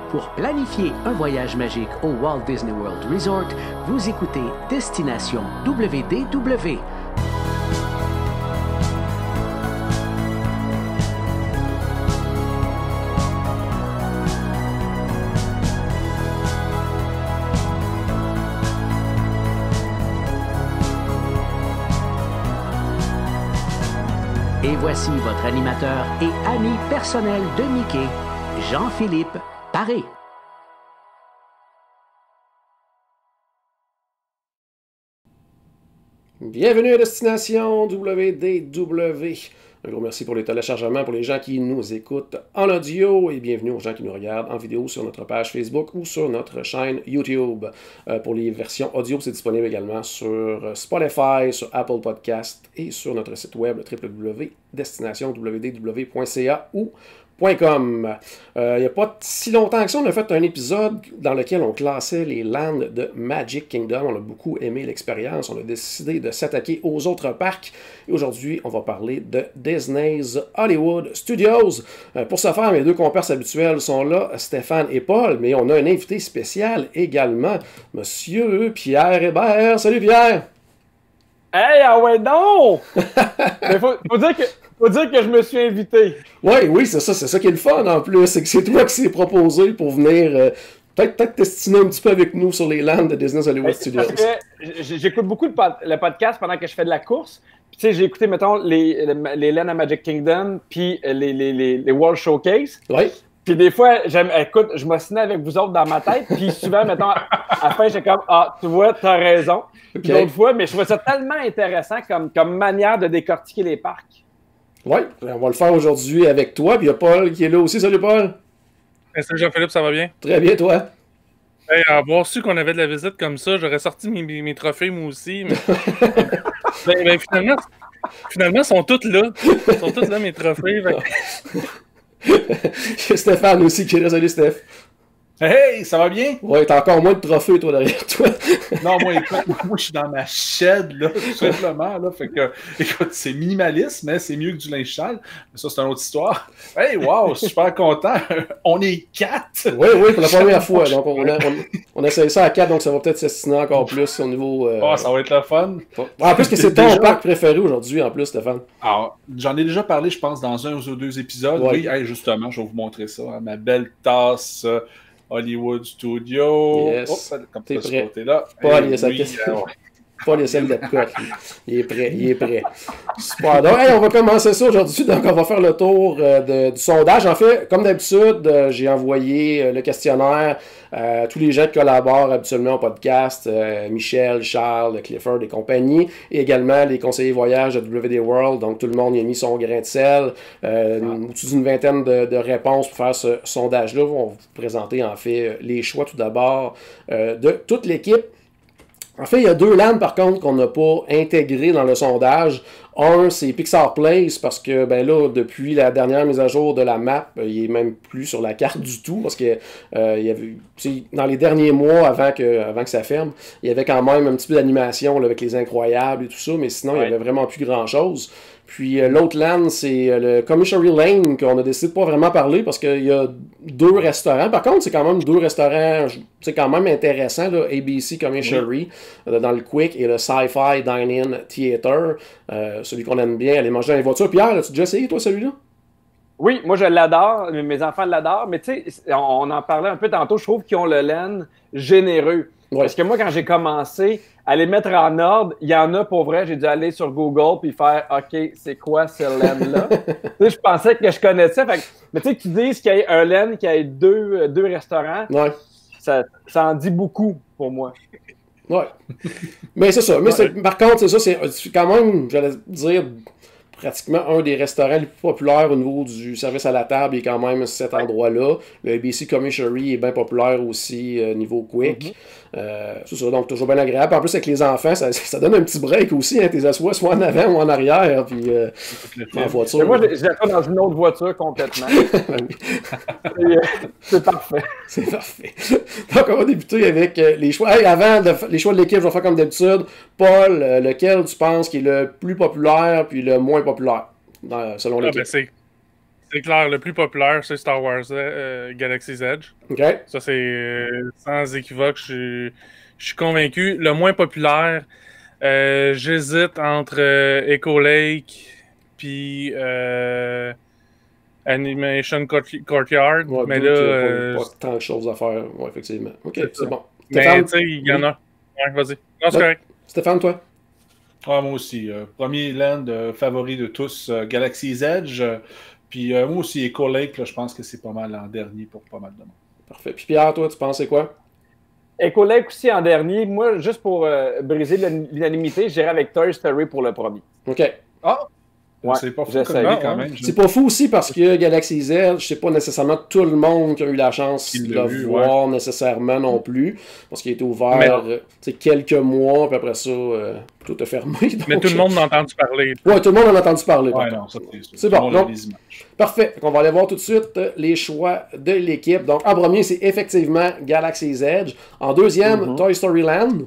Pour planifier un voyage magique au Walt Disney World Resort, vous écoutez Destination WDW. Et voici votre animateur et ami personnel de Mickey, Jean-Philippe Paré. Bienvenue à Destination WDW. Un gros merci pour les téléchargements pour les gens qui nous écoutent en audio et bienvenue aux gens qui nous regardent en vidéo sur notre page Facebook ou sur notre chaîne YouTube. Pour les versions audio, c'est disponible également sur Spotify, sur Apple Podcast et sur notre site web www.destinationwdw.ca ou .com. Il n'y a pas si longtemps que ça, on a fait un épisode dans lequel on classait les lands de Magic Kingdom. On a beaucoup aimé l'expérience. On a décidé de s'attaquer aux autres parcs. Et aujourd'hui, on va parler de Disney's Hollywood Studios. Pour ce faire, mes deux compères habituels sont là, Stéphane et Paul, mais on a un invité spécial également, Monsieur Pierre Hébert. Salut Pierre! Hey, ah ouais donc! Mais faut dire que je me suis invité. Oui, c'est ça qui est le fun en plus. C'est que c'est toi qui s'est proposé pour venir peut-être testiner un petit peu avec nous sur les lands de Disney's Hollywood Studios. Parce que j'écoute beaucoup le podcast pendant que je fais de la course. Tu sais, j'ai écouté, mettons, les lands à Magic Kingdom puis les World Showcase. Oui. Puis des fois, écoute, je m'ostinais avec vous autres dans ma tête. Puis souvent, mettons, à la fin, j'étais comme, ah, tu vois, t'as raison. Puis d'autres fois, mais je trouvais ça tellement intéressant comme manière de décortiquer les parcs. Oui, on va le faire aujourd'hui avec toi. Puis il y a Paul qui est là aussi. Salut Paul! Salut Jean-Philippe, ça va bien? Très bien, toi? Hey, avoir su qu'on avait de la visite comme ça, j'aurais sorti mes trophées moi aussi. Mais... finalement, ils sont tous là. Ils sont tous là, mes trophées. Stéphane aussi qui est là. Salut Steph! Hey, ça va bien? Ouais, t'as encore moins de trophées, toi, derrière toi. Non, moi, je suis dans ma shed, là, tout simplement, là. Fait que, écoute, c'est minimaliste, mais c'est mieux que du linge sale. Mais ça, c'est une autre histoire. Hey, wow, super content. On est 4. Oui, pour la première fois. Donc, on essaye ça à 4, donc ça va peut-être s'estimer encore plus au niveau... ça va être le fun. En plus que c'est ton parc préféré aujourd'hui, en plus, Stéphane. Alors, j'en ai déjà parlé, je pense, dans un ou deux épisodes. Ouais. Oui, hey, justement, je vais vous montrer ça. Hein, ma belle tasse... Hollywood Studio. Yes. Comme t'es ça, prêt. ce côté-là. Paul, il y a sa question. Paul, il y a celle de cote. Il est prêt. Super. Donc, hey, on va commencer ça aujourd'hui. Donc, on va faire le tour du sondage. En fait, comme d'habitude, j'ai envoyé le questionnaire à tous les gens qui collaborent habituellement au podcast. Michel, Charles, Clifford et compagnie. Et également les conseillers voyage de WD World. Donc, tout le monde y a mis son grain de sel. Au-dessus d'une vingtaine de réponses pour faire ce sondage-là. On va vous présenter, en fait, les choix tout d'abord de toute l'équipe. En fait, il y a deux lands, par contre, qu'on n'a pas intégrés dans le sondage. Un, c'est Pixar Place, parce que, ben là, depuis la dernière mise à jour de la map, il est même plus sur la carte du tout, parce que il y avait, dans les derniers mois, avant que ça ferme, il y avait quand même un petit peu d'animation là, avec les incroyables et tout ça, mais sinon, il n'y avait vraiment plus grand-chose. Puis l'autre land, c'est le Commissary Lane qu'on a décidé de pas vraiment parler parce qu'il y a deux restaurants. Par contre, c'est quand même deux restaurants, c'est quand même intéressant, là, ABC Commissary dans le Quick et le Sci-Fi Dine-In Theater, celui qu'on aime bien aller manger dans les voitures. Pierre, as-tu déjà essayé toi celui-là? Oui, moi je l'adore, mes enfants l'adorent, mais tu sais, on en parlait un peu tantôt, je trouve qu'ils ont le land généreux. Ouais. Parce que moi, quand j'ai commencé à les mettre en ordre, il y en a pour vrai, j'ai dû aller sur Google puis faire « OK, c'est quoi ce land-là? » Tu sais, je pensais que je connaissais. Mais tu sais, qu'ils disent qu'il y a un land qui a deux restaurants, ça en dit beaucoup pour moi. Ouais. Mais c'est ça. Mais par contre, c'est quand même, j'allais dire... pratiquement un des restaurants les plus populaires au niveau du service à la table est quand même cet endroit-là. Le ABC Commissary est bien populaire aussi niveau Quick. C'est ça, donc toujours bien agréable. En plus, avec les enfants, ça donne un petit break aussi. Hein, t'es assois soit en avant ou en arrière, puis en voiture. Mais moi, je l'ai dans une autre voiture complètement. C'est parfait. C'est parfait. Donc, on va débuter avec les choix. Hey, avant les choix de l'équipe, je vais faire comme d'habitude. Paul, lequel tu penses qui est le plus populaire puis le moins populaire, selon l'équipe? Ben c'est clair, le plus populaire, c'est Star Wars Galaxy's Edge. OK. Ça, c'est sans équivoque, je suis convaincu. Le moins populaire, j'hésite entre Echo Lake puis Animation Courtyard. Ouais, mais là, là, pas tant de choses à faire. Ouais, effectivement. OK, c'est bon. Mais Stéphane? tu sais, il y en a. Ouais, vas-y. Non, c'est correct. Stéphane, toi? Ouais, moi aussi. Premier land favori de tous, Galaxy's Edge. Puis moi aussi, Echo Lake, là, je pense que c'est pas mal en dernier pour pas mal de monde. Parfait. Puis Pierre, toi, tu pensais quoi? Echo Lake aussi en dernier. Moi, juste pour briser l'unanimité, j'irai avec Toy Story pour le premier. OK. Ah! Ouais, c'est pas fou j'essaie. comme idée, quand même. C'est pas fou aussi parce que Galaxy's Edge, c'est pas nécessairement tout le monde qui a eu la chance de le voir nécessairement non plus. Parce qu'il a été ouvert quelques mois, puis après ça, tout a fermé. Donc, mais tout le monde en a entendu parler. Ouais, tout le monde en a entendu parler. Ouais, non, ça, c'est bon. Donc, parfait. On va aller voir tout de suite les choix de l'équipe. Donc, en premier, c'est effectivement Galaxy's Edge. En deuxième, Toy Story Land.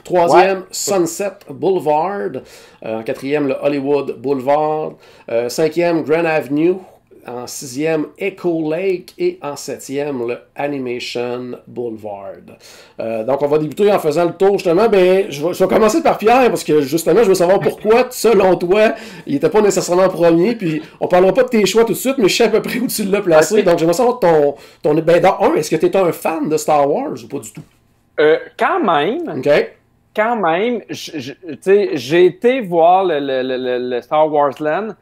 Troisième, Sunset Boulevard. En quatrième, le Hollywood Boulevard. Cinquième, Grand Avenue. En sixième, Echo Lake. Et en septième, le Animation Boulevard. Donc, on va débuter en faisant le tour, justement. Je vais commencer par Pierre, parce que, justement, je veux savoir pourquoi, selon toi, il n'était pas nécessairement premier. Puis, on parlera pas de tes choix tout de suite, mais je sais à peu près où tu l'as placé. Okay. Donc, j'aimerais savoir ton est-ce que tu es un fan de Star Wars ou pas du tout? Quand même. OK. Quand même, j'ai été voir le Star Wars Land.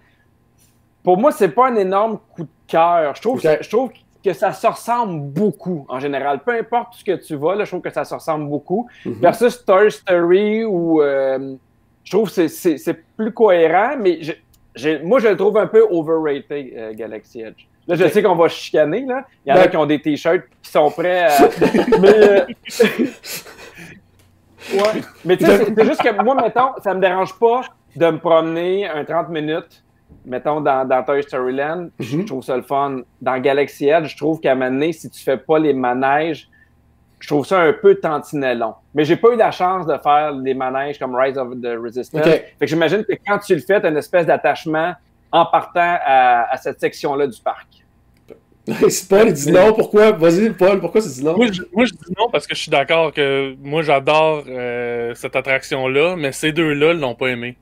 Pour moi, c'est pas un énorme coup de cœur. Je trouve que ça se ressemble beaucoup, en général. Peu importe ce que tu vas, là, je trouve que ça se ressemble beaucoup. Versus Toy Story, où je trouve que c'est plus cohérent, mais moi, je le trouve un peu overrated, Galaxy Edge. Là, je sais qu'on va chicaner, là. Il y en a qui ont des t-shirts qui sont prêts à... Ouais, mais tu sais, c'est juste que moi, mettons, ça me dérange pas de me promener un 30 minutes, mettons, dans Toy Story Land. Je trouve ça le fun. Dans Galaxy Edge, je trouve qu'à un moment donné, si tu fais pas les manèges, je trouve ça un peu tantinet long. Mais j'ai pas eu la chance de faire des manèges comme Rise of the Resistance. Fait que j'imagine que quand tu le fais, tu as une espèce d'attachement en partant à cette section-là du parc. Paul, il dit non. Pourquoi? Vas-y, Paul, pourquoi tu dis non? Moi, je dis non parce que je suis d'accord que moi, j'adore cette attraction-là, mais ces deux-là ne l'ont pas aimé.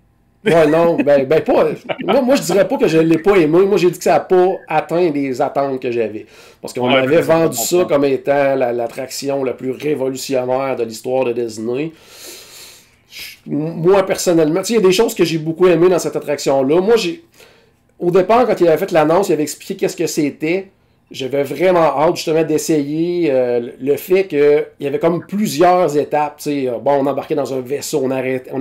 Ouais, non, pas. Moi, je dirais pas que je l'ai pas aimé. Moi, j'ai dit que ça n'a pas atteint les attentes que j'avais. Parce qu'on m'avait vendu ça comme étant l'attraction la plus révolutionnaire de l'histoire de Disney. Moi, personnellement, il y a des choses que j'ai beaucoup aimées dans cette attraction-là. Moi, au départ, quand il avait fait l'annonce, il avait expliqué qu'est-ce que c'était. J'avais vraiment hâte justement d'essayer le fait qu'il y avait comme plusieurs étapes. On embarquait dans un vaisseau, on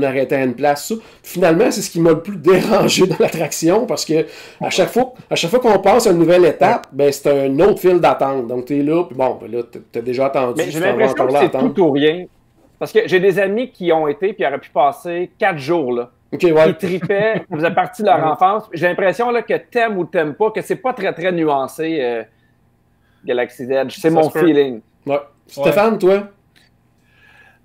arrêtait à une place. Ça. Finalement, c'est ce qui m'a le plus dérangé dans l'attraction parce que à chaque fois qu'on passe à une nouvelle étape, c'est un autre fil d'attente. Donc tu es là, puis là, tu as déjà attendu. Mais j'ai l'impression que c'est tout ou rien. Parce que j'ai des amis qui ont été puis auraient pu passer 4 jours là. Okay, ouais. Ils tripaient, ça faisait partie de leur enfance. J'ai l'impression là, que t'aimes ou t'aimes pas, que c'est pas très très nuancé. Galaxy's Edge, c'est mon feeling. Ouais. Stéphane, toi?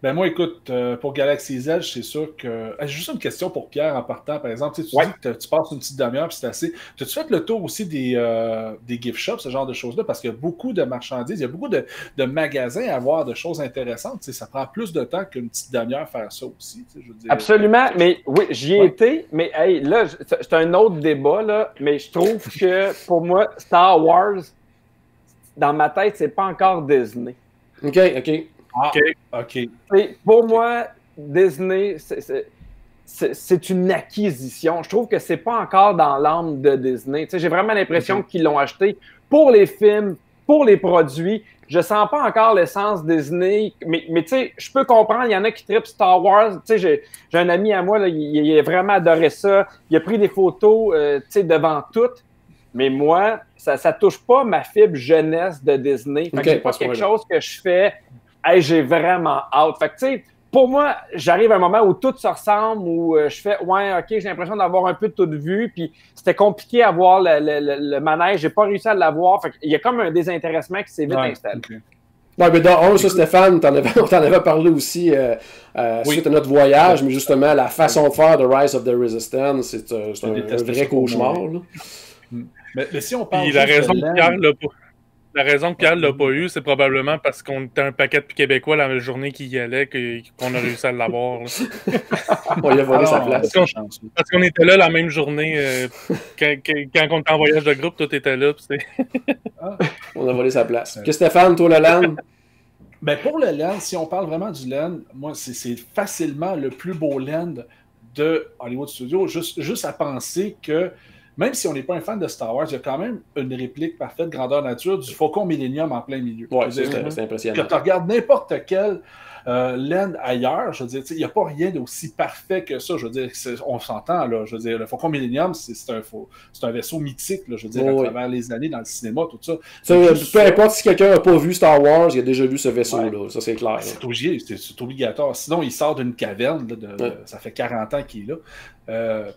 Ben moi, écoute, pour Galaxy's Edge, c'est sûr que... J'ai juste une question pour Pierre en partant, par exemple. Tu dis que tu passes une petite demi-heure, puis c'est assez... As-tu fait le tour aussi des gift shops, ce genre de choses-là? Parce qu'il y a beaucoup de marchandises, il y a beaucoup de magasins à voir de choses intéressantes. Ça prend plus de temps qu'une petite demi-heure faire ça aussi. Je veux dire, absolument, mais oui, j'y ai été, mais hey, là, c'est un autre débat, là, mais je trouve que, pour moi, Star Wars... Dans ma tête, c'est pas encore Disney. OK. Pour moi, Disney, c'est une acquisition. Je trouve que c'est pas encore dans l'âme de Disney. J'ai vraiment l'impression qu'ils l'ont acheté pour les films, pour les produits. Je sens pas encore l'essence Disney, mais tu sais, je peux comprendre, il y en a qui trippent Star Wars. Tu sais, j'ai un ami à moi, là, il a vraiment adoré ça. Il a pris des photos, tu sais, devant toutes. Mais moi, ça touche pas ma fibre jeunesse de Disney. Fait que c'est pas quelque chose que je fais, hey, j'ai vraiment hâte. Fait que, tu sais, pour moi, j'arrive à un moment où tout se ressemble, où je fais, ouais, OK, j'ai l'impression d'avoir un peu de tout vu, puis c'était compliqué à voir le manège, j'ai pas réussi à l'avoir. Fait qu'il y a comme un désintéressement qui s'est vite installé. Okay. Ouais, mais dans ça, Stéphane, on t'en avait parlé aussi suite à notre voyage, mais justement, la façon de faire de Rise of the Resistance, c'est un vrai cauchemar. Là. Mais si on parle Puis la raison de que Pierre l'a pas eu, c'est probablement parce qu'on était un paquet de Québécois la journée qu'il y allait qu'on a réussi à l'avoir. On lui a volé sa place. Parce qu'on était là la même journée. Quand on était en voyage de groupe, toi, t'étais là. On a volé sa place. Que Stéphane, toi, le land? Ben pour le land, si on parle vraiment du land, moi, c'est facilement le plus beau land de Hollywood Studios. Juste à penser que même si on n'est pas un fan de Star Wars, il y a quand même une réplique parfaite, grandeur nature, du Faucon Millennium en plein milieu. Oui, c'est impressionnant. Quand tu regardes n'importe quel land ailleurs, je veux dire, il n'y a pas rien d'aussi parfait que ça. Je veux dire, on s'entend, là. Je veux dire, le Faucon Millennium, c'est un vaisseau mythique, là, je veux dire, à travers les années dans le cinéma, tout ça. Peu importe si quelqu'un n'a pas vu Star Wars, il a déjà vu ce vaisseau-là. Ça, c'est clair. C'est obligatoire. Sinon, il sort d'une caverne, ça fait 40 ans qu'il est là.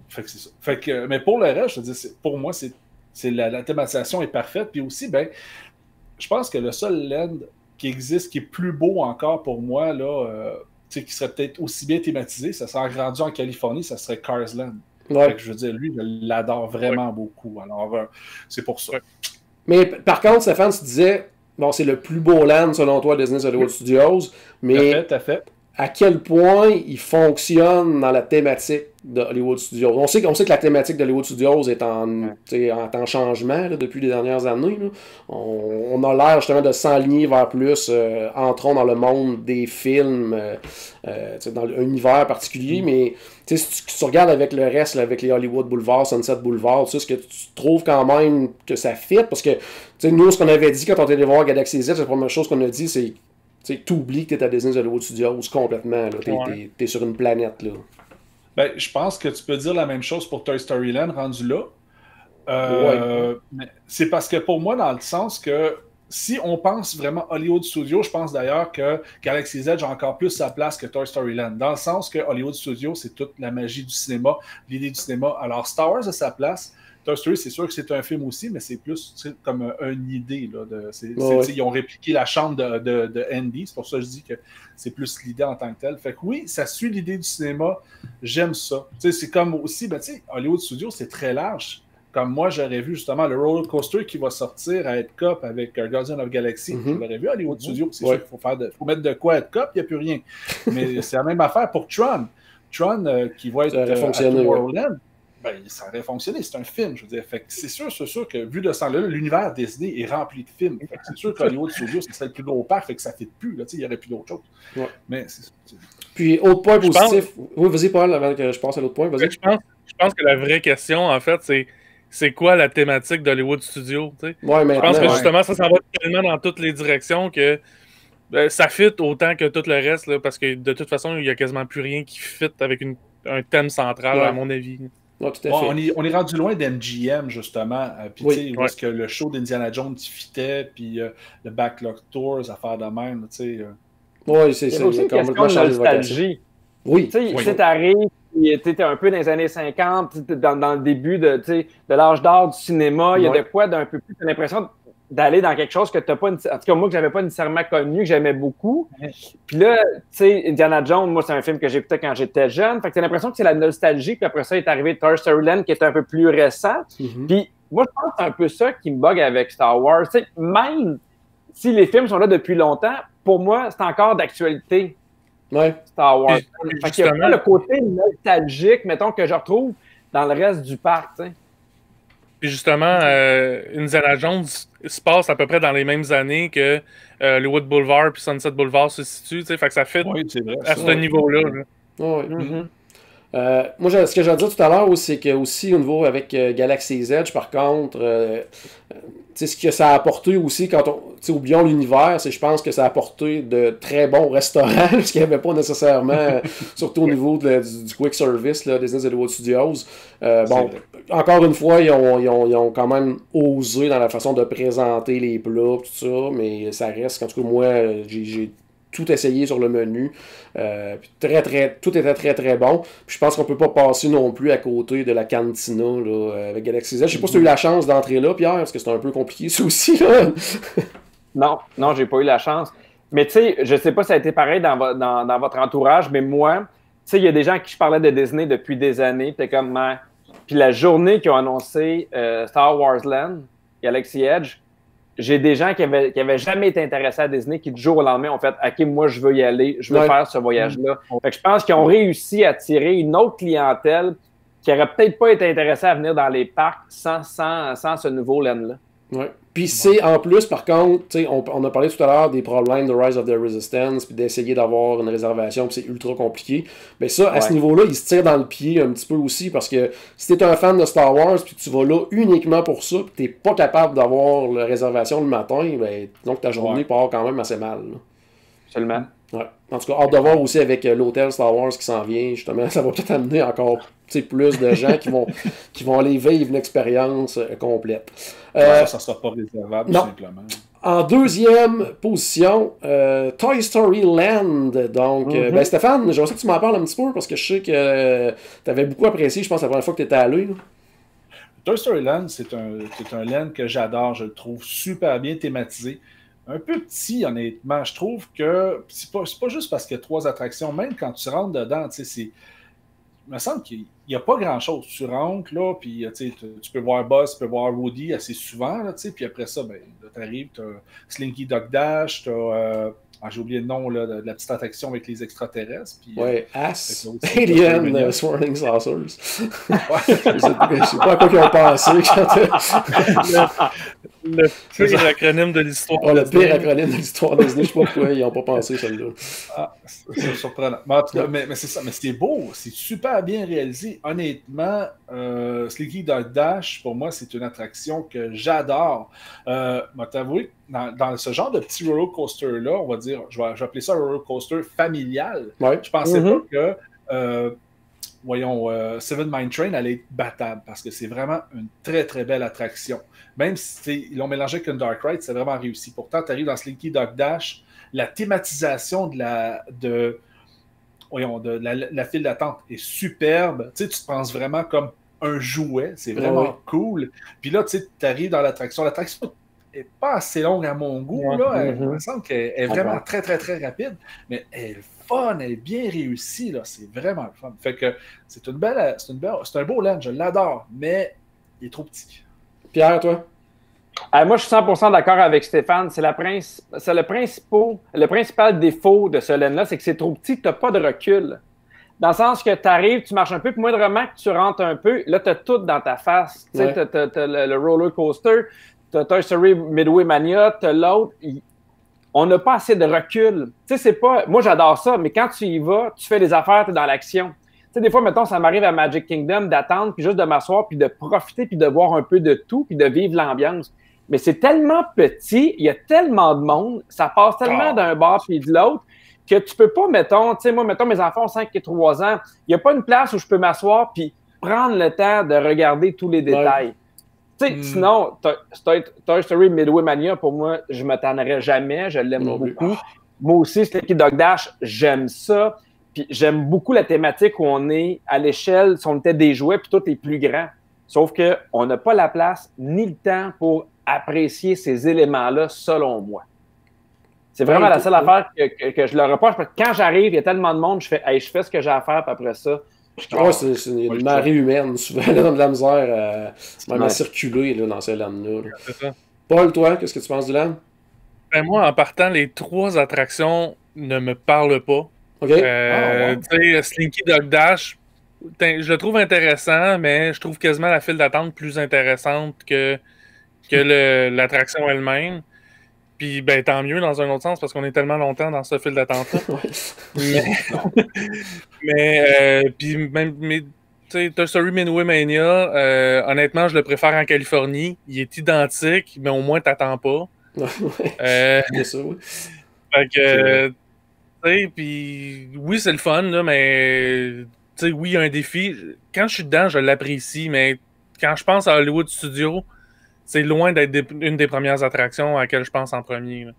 Fait que c'est ça. Fait que, mais pour le reste, je veux dire, pour moi, la thématisation est parfaite. Puis aussi, je pense que le seul land qui existe, qui est plus beau encore pour moi, là, qui serait peut-être aussi bien thématisé, ça serait rendu en Californie, ça serait Cars Land. Fait que, je veux dire, lui, je l'adore vraiment beaucoup. Alors, c'est pour ça. Mais par contre, Stéphane, tu disais, bon, c'est le plus beau land selon toi, Disney Hollywood Studios, mais tout à fait. À quel point il fonctionne dans la thématique de Hollywood Studios. On sait que la thématique de Hollywood Studios est en changement là, depuis les dernières années. Là. On a l'air justement de s'enligner vers plus, entrons dans le monde des films, dans un univers particulier, mais si tu regardes avec le reste, là, avec les Hollywood Boulevard, Sunset Boulevard, est-ce que tu trouves quand même que ça fit? Parce que nous, ce qu'on avait dit quand on était allé voir Galaxy Z, la première chose qu'on a dit, c'est tu oublies que tu es à Disney Hollywood Studios complètement. Tu es sur une planète. Là. Ben, je pense que tu peux dire la même chose pour Toy Story Land rendu là. Mais c'est parce que pour moi, dans le sens que si on pense vraiment Hollywood Studios, je pense d'ailleurs que Galaxy's Edge a encore plus sa place que Toy Story Land. Dans le sens que Hollywood Studios, c'est toute la magie du cinéma, l'idée du cinéma. Alors Star Wars a sa place. Toy Story, c'est sûr que c'est un film aussi, mais c'est plus comme une idée. Là, ils ont répliqué la chambre de Andy, c'est pour ça que je dis que c'est plus l'idée en tant que telle. Fait que oui, ça suit l'idée du cinéma, j'aime ça. C'est comme aussi, Hollywood Studios, c'est très large. Comme moi, j'aurais vu justement le roller coaster qui va sortir à Epcot avec Guardian of Galaxy. Je l'aurais vu à Hollywood Studios. C'est sûr qu'il faut mettre de quoi à Epcot, il n'y a plus rien. Mais c'est la même affaire pour Tron. Tron qui va être à Tomorrowland. Ça aurait fonctionné, c'est un film, je veux dire. Fait que c'est sûr que, vu de ce temps-là, l'univers Disney est rempli de films. C'est sûr qu'Hollywood Studios, c'est le plus gros parc, fait que ça ne fit plus, il n'y aurait plus d'autre chose. Ouais. Mais Puis, autre point positif. Oui, vas-y, Paul, avant que je passe à l'autre point. Vas-y. Je pense que la vraie question, en fait, c'est quoi la thématique d'Hollywood Studios? Je pense que justement, ça s'en va tellement dans toutes les directions que ça fit autant que tout le reste, là, parce que de toute façon, il n'y a quasiment plus rien qui fit avec un thème central, à mon avis. Ouais, tout à fait. On est rendu loin d'MGM, justement. Puis, où est-ce que le show d'Indiana Jones fitait, puis le Backlog Tours, affaire de même, Oui, c'est complètement changé de nostalgie. Oui. Tu sais, t'arrives, tu étais un peu dans les années 50, dans le début de l'âge d'or du cinéma, il y a de quoi d'un peu plus, t'as l'impression d'aller dans quelque chose que tu n'as pas, en tout cas moi que j'avais pas nécessairement connu, que j'aimais beaucoup. Puis là, tu sais, Indiana Jones, moi c'est un film que j'écoutais quand j'étais jeune, fait que t'as l'impression que c'est la nostalgie, puis après ça est arrivé Toy Story Land qui est un peu plus récent. Puis moi je pense que c'est un peu ça qui me bug avec Star Wars. Tu sais, même si les films sont là depuis longtemps, pour moi c'est encore d'actualité. Star Wars. Fait qu'il y a pas le côté nostalgique, mettons, que je retrouve dans le reste du parc, tu sais. Puis justement, Indiana Jones se passe à peu près dans les mêmes années que Hollywood Boulevard puis Sunset Boulevard se situent, tu sais, fait que ça fait à ce niveau-là. Moi, ce que j'ai dit tout à l'heure, c'est que aussi au niveau avec Galaxy's Edge, par contre, ce que ça a apporté aussi, oublions l'univers, je pense que ça a apporté de très bons restaurants, ce qu'il n'y avait pas nécessairement, surtout au niveau du quick service, là, Disney Hollywood Studios. Encore une fois, ils ont quand même osé dans la façon de présenter les plats, tout ça, mais ça reste, en tout cas, moi, j'ai tout essayé sur le menu. Tout était très très bon. Puis je pense qu'on peut pas passer non plus à côté de la cantina là, avec Galaxy Z. Je sais pas si tu as eu la chance d'entrer là, Pierre, parce que c'est un peu compliqué ça aussi. Là. Non, j'ai pas eu la chance. Mais tu sais, je sais pas si ça a été pareil dans votre entourage, mais moi, tu sais, il y a des gens à qui je parlais de Disney depuis des années. T'es comme, Puis la journée qu'ils ont annoncé Star Wars Land, Galaxy Edge, j'ai des gens qui avaient jamais été intéressés à Disney qui, du jour au lendemain, ont fait « OK, moi, je veux y aller, je veux faire ce voyage-là. » Fait que je pense qu'ils ont réussi à attirer une autre clientèle qui n'aurait peut-être pas été intéressée à venir dans les parcs sans ce nouveau land-là. Ouais. Puis c'est en plus, par contre, on a parlé tout à l'heure des problèmes de Rise of the Resistance, puis d'essayer d'avoir une réservation, puis c'est ultra compliqué. Mais ça, à ce niveau-là, il se tire dans le pied un petit peu aussi, parce que si t'es un fan de Star Wars, puis tu vas là uniquement pour ça, puis t'es pas capable d'avoir la réservation le matin, ben, donc ta journée part quand même assez mal. Là. Absolument. Ouais. En tout cas, hâte de voir aussi avec l'hôtel Star Wars qui s'en vient, justement, ça va peut-être amener encore plus de gens qui vont aller vivre une expérience complète. Ça ne sera pas réservable, tout simplement. En deuxième position, Toy Story Land. Donc, ben Stéphane, j'aimerais que tu m'en parles un petit peu parce que je sais que tu avais beaucoup apprécié, je pense, la première fois que tu étais allé. Là. Toy Story Land, c'est un land que j'adore, je le trouve super bien thématisé. Un peu petit, honnêtement. Je trouve que c'est pas juste parce qu'il y a 3 attractions. Même quand tu rentres dedans, il me semble qu'il n'y a pas grand-chose. Tu rentres, là, puis tu peux voir Buzz, tu peux voir Woody assez souvent, là, puis après ça, ben, tu arrives, tu as Slinky Dog Dash, tu as... j'ai oublié le nom là, de la petite attraction avec les extraterrestres. Puis, As, Alien, Swirling Saucers. Je sais pas à quoi ils ont pensé. Le pire acronyme de l'histoire. Le pire acronyme de l'histoire Disney, je sais pas pourquoi ils n'ont pas pensé celui-là. C'est surprenant. Mais c'est ça, mais c'est beau, c'est super bien réalisé. Honnêtement, Slinky Dog Dash, pour moi, c'est une attraction que j'adore. T'avouer, dans ce genre de petit roller coaster-là, on va dire, je vais appeler ça un roller coaster familial. Ouais. Je pensais pas que Seven Mine Train allait être battable parce que c'est vraiment une très très belle attraction. Même si ils l'ont mélangé avec une Dark Ride, c'est vraiment réussi. Pourtant, tu arrives dans Slinky Dog Dash, la thématisation de la file d'attente est superbe. Tu te penses vraiment comme un jouet, c'est vraiment cool. Puis là, tu arrives dans l'attraction. L'attraction n'est pas assez longue à mon goût. Là. Il me semble qu'elle est vraiment très très très rapide, mais elle est fun, elle est bien réussie, là. C'est vraiment le fun. Fait que c'est un beau land, je l'adore, mais il est trop petit. Pierre, toi? Moi, je suis 100% d'accord avec Stéphane. C'est le principal défaut de ce land-là, c'est que c'est trop petit, tu n'as pas de recul. Dans le sens que tu arrives, tu marches un peu, puis moindrement que tu rentres un peu, là, tu as tout dans ta face. Tu sais, tu as le roller coaster, tu as Toy Story Midway Mania, tu as l'autre. On n'a pas assez de recul. Tu sais, c'est pas... Moi, j'adore ça, mais quand tu y vas, tu fais des affaires, tu es dans l'action. Tu sais, des fois, mettons, ça m'arrive à Magic Kingdom d'attendre, puis juste de m'asseoir, puis de profiter, puis de voir un peu de tout, puis de vivre l'ambiance. Mais c'est tellement petit, il y a tellement de monde, ça passe tellement d'un bar puis de l'autre, que tu peux pas, mettons, tu sais, moi, mettons, mes enfants ont 5 et 3 ans, il n'y a pas une place où je peux m'asseoir puis prendre le temps de regarder tous les détails. Tu sais, sinon, Toy Story Midway Mania, pour moi, je ne me tannerais jamais, je l'aime beaucoup. Moi aussi, Slinky Dog Dash, j'aime ça. Puis j'aime beaucoup la thématique où on est à l'échelle, si on était des jouets, puis tout est plus grand. Sauf qu'on n'a pas la place ni le temps pour apprécier ces éléments-là, selon moi. C'est vraiment la seule affaire que je leur reproche, parce que quand j'arrive, il y a tellement de monde, je fais ce que j'ai à faire, puis après ça, c'est une marée humaine, souvent, là, dans de la misère, même à circuler là, dans ce land-là. Là. Paul, toi, qu'est-ce que tu penses du land? Ben moi, en partant, les 3 attractions ne me parlent pas. OK. Tu sais, Slinky Dog Dash, je le trouve intéressant, mais je trouve quasiment la file d'attente plus intéressante que l'attraction elle-même. Puis, ben, tant mieux dans un autre sens, parce qu'on est tellement longtemps dans ce fil d'attente-là. Puis, même, tu sais, Toy Story Midway Mania, honnêtement, je le préfère en Californie. Il est identique, mais au moins, t'attends pas. Bien sûr, oui. Fait que, tu sais, puis, oui, c'est le fun, là, mais, tu sais, oui, il y a un défi. Quand je suis dedans, je l'apprécie, mais quand je pense à Hollywood Studios, c'est loin d'être une des premières attractions à laquelle je pense en premier. Là.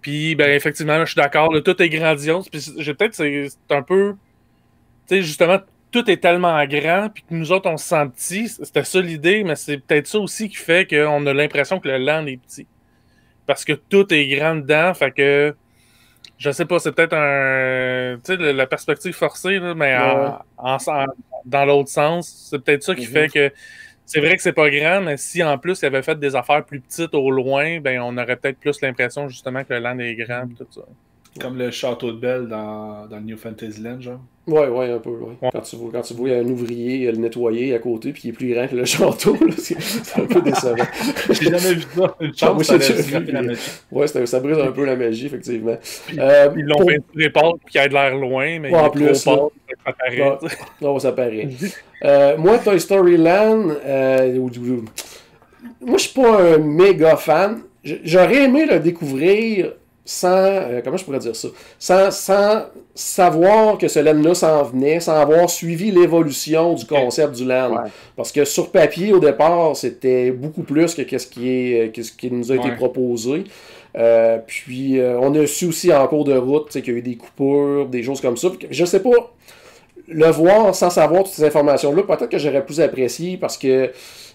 Puis, ben, effectivement, là, je suis d'accord, là, tout est grandiose. Puis, peut-être c'est un peu... Tu sais, justement, tout est tellement grand, puis que nous autres, on se sent petits. C'était ça l'idée, mais c'est peut-être ça aussi qui fait qu'on a l'impression que le land est petit. Parce que tout est grand dedans, fait que... je sais pas, c'est peut-être tu sais, la perspective forcée, là, mais dans l'autre sens, c'est peut-être ça qui fait que c'est vrai que c'est pas grand, mais si en plus il avait fait des affaires plus petites au loin, ben on aurait peut-être plus l'impression justement que le land est grand et tout ça. Comme le château de Belle dans le New Fantasyland, genre. Ouais, un peu. Ouais. Quand tu vois, il y a un ouvrier le nettoyer à côté, puis il est plus grand que le château, c'est un peu décevant. J'ai jamais vu ça. Une chance, ça brise la magie. Ouais, ça brise un peu la magie, effectivement. Puis, ils l'ont peinturé pâle pour qu'il ait de l'air loin, mais en plus, trop pâle, ça paraît. Non, ça paraît. Moi, Toy Story Land, moi, je suis pas un méga fan. J'aurais aimé le découvrir sans, comment je pourrais dire ça, sans savoir que ce land-là s'en venait, sans avoir suivi l'évolution du concept du land. Ouais. Parce que sur papier, au départ, c'était beaucoup plus que ce qui nous a été proposé. Puis, on a su aussi en cours de route qu'il y a eu des coupures, des choses comme ça. Je sais pas, le voir sans savoir toutes ces informations-là, peut-être que j'aurais plus apprécié parce que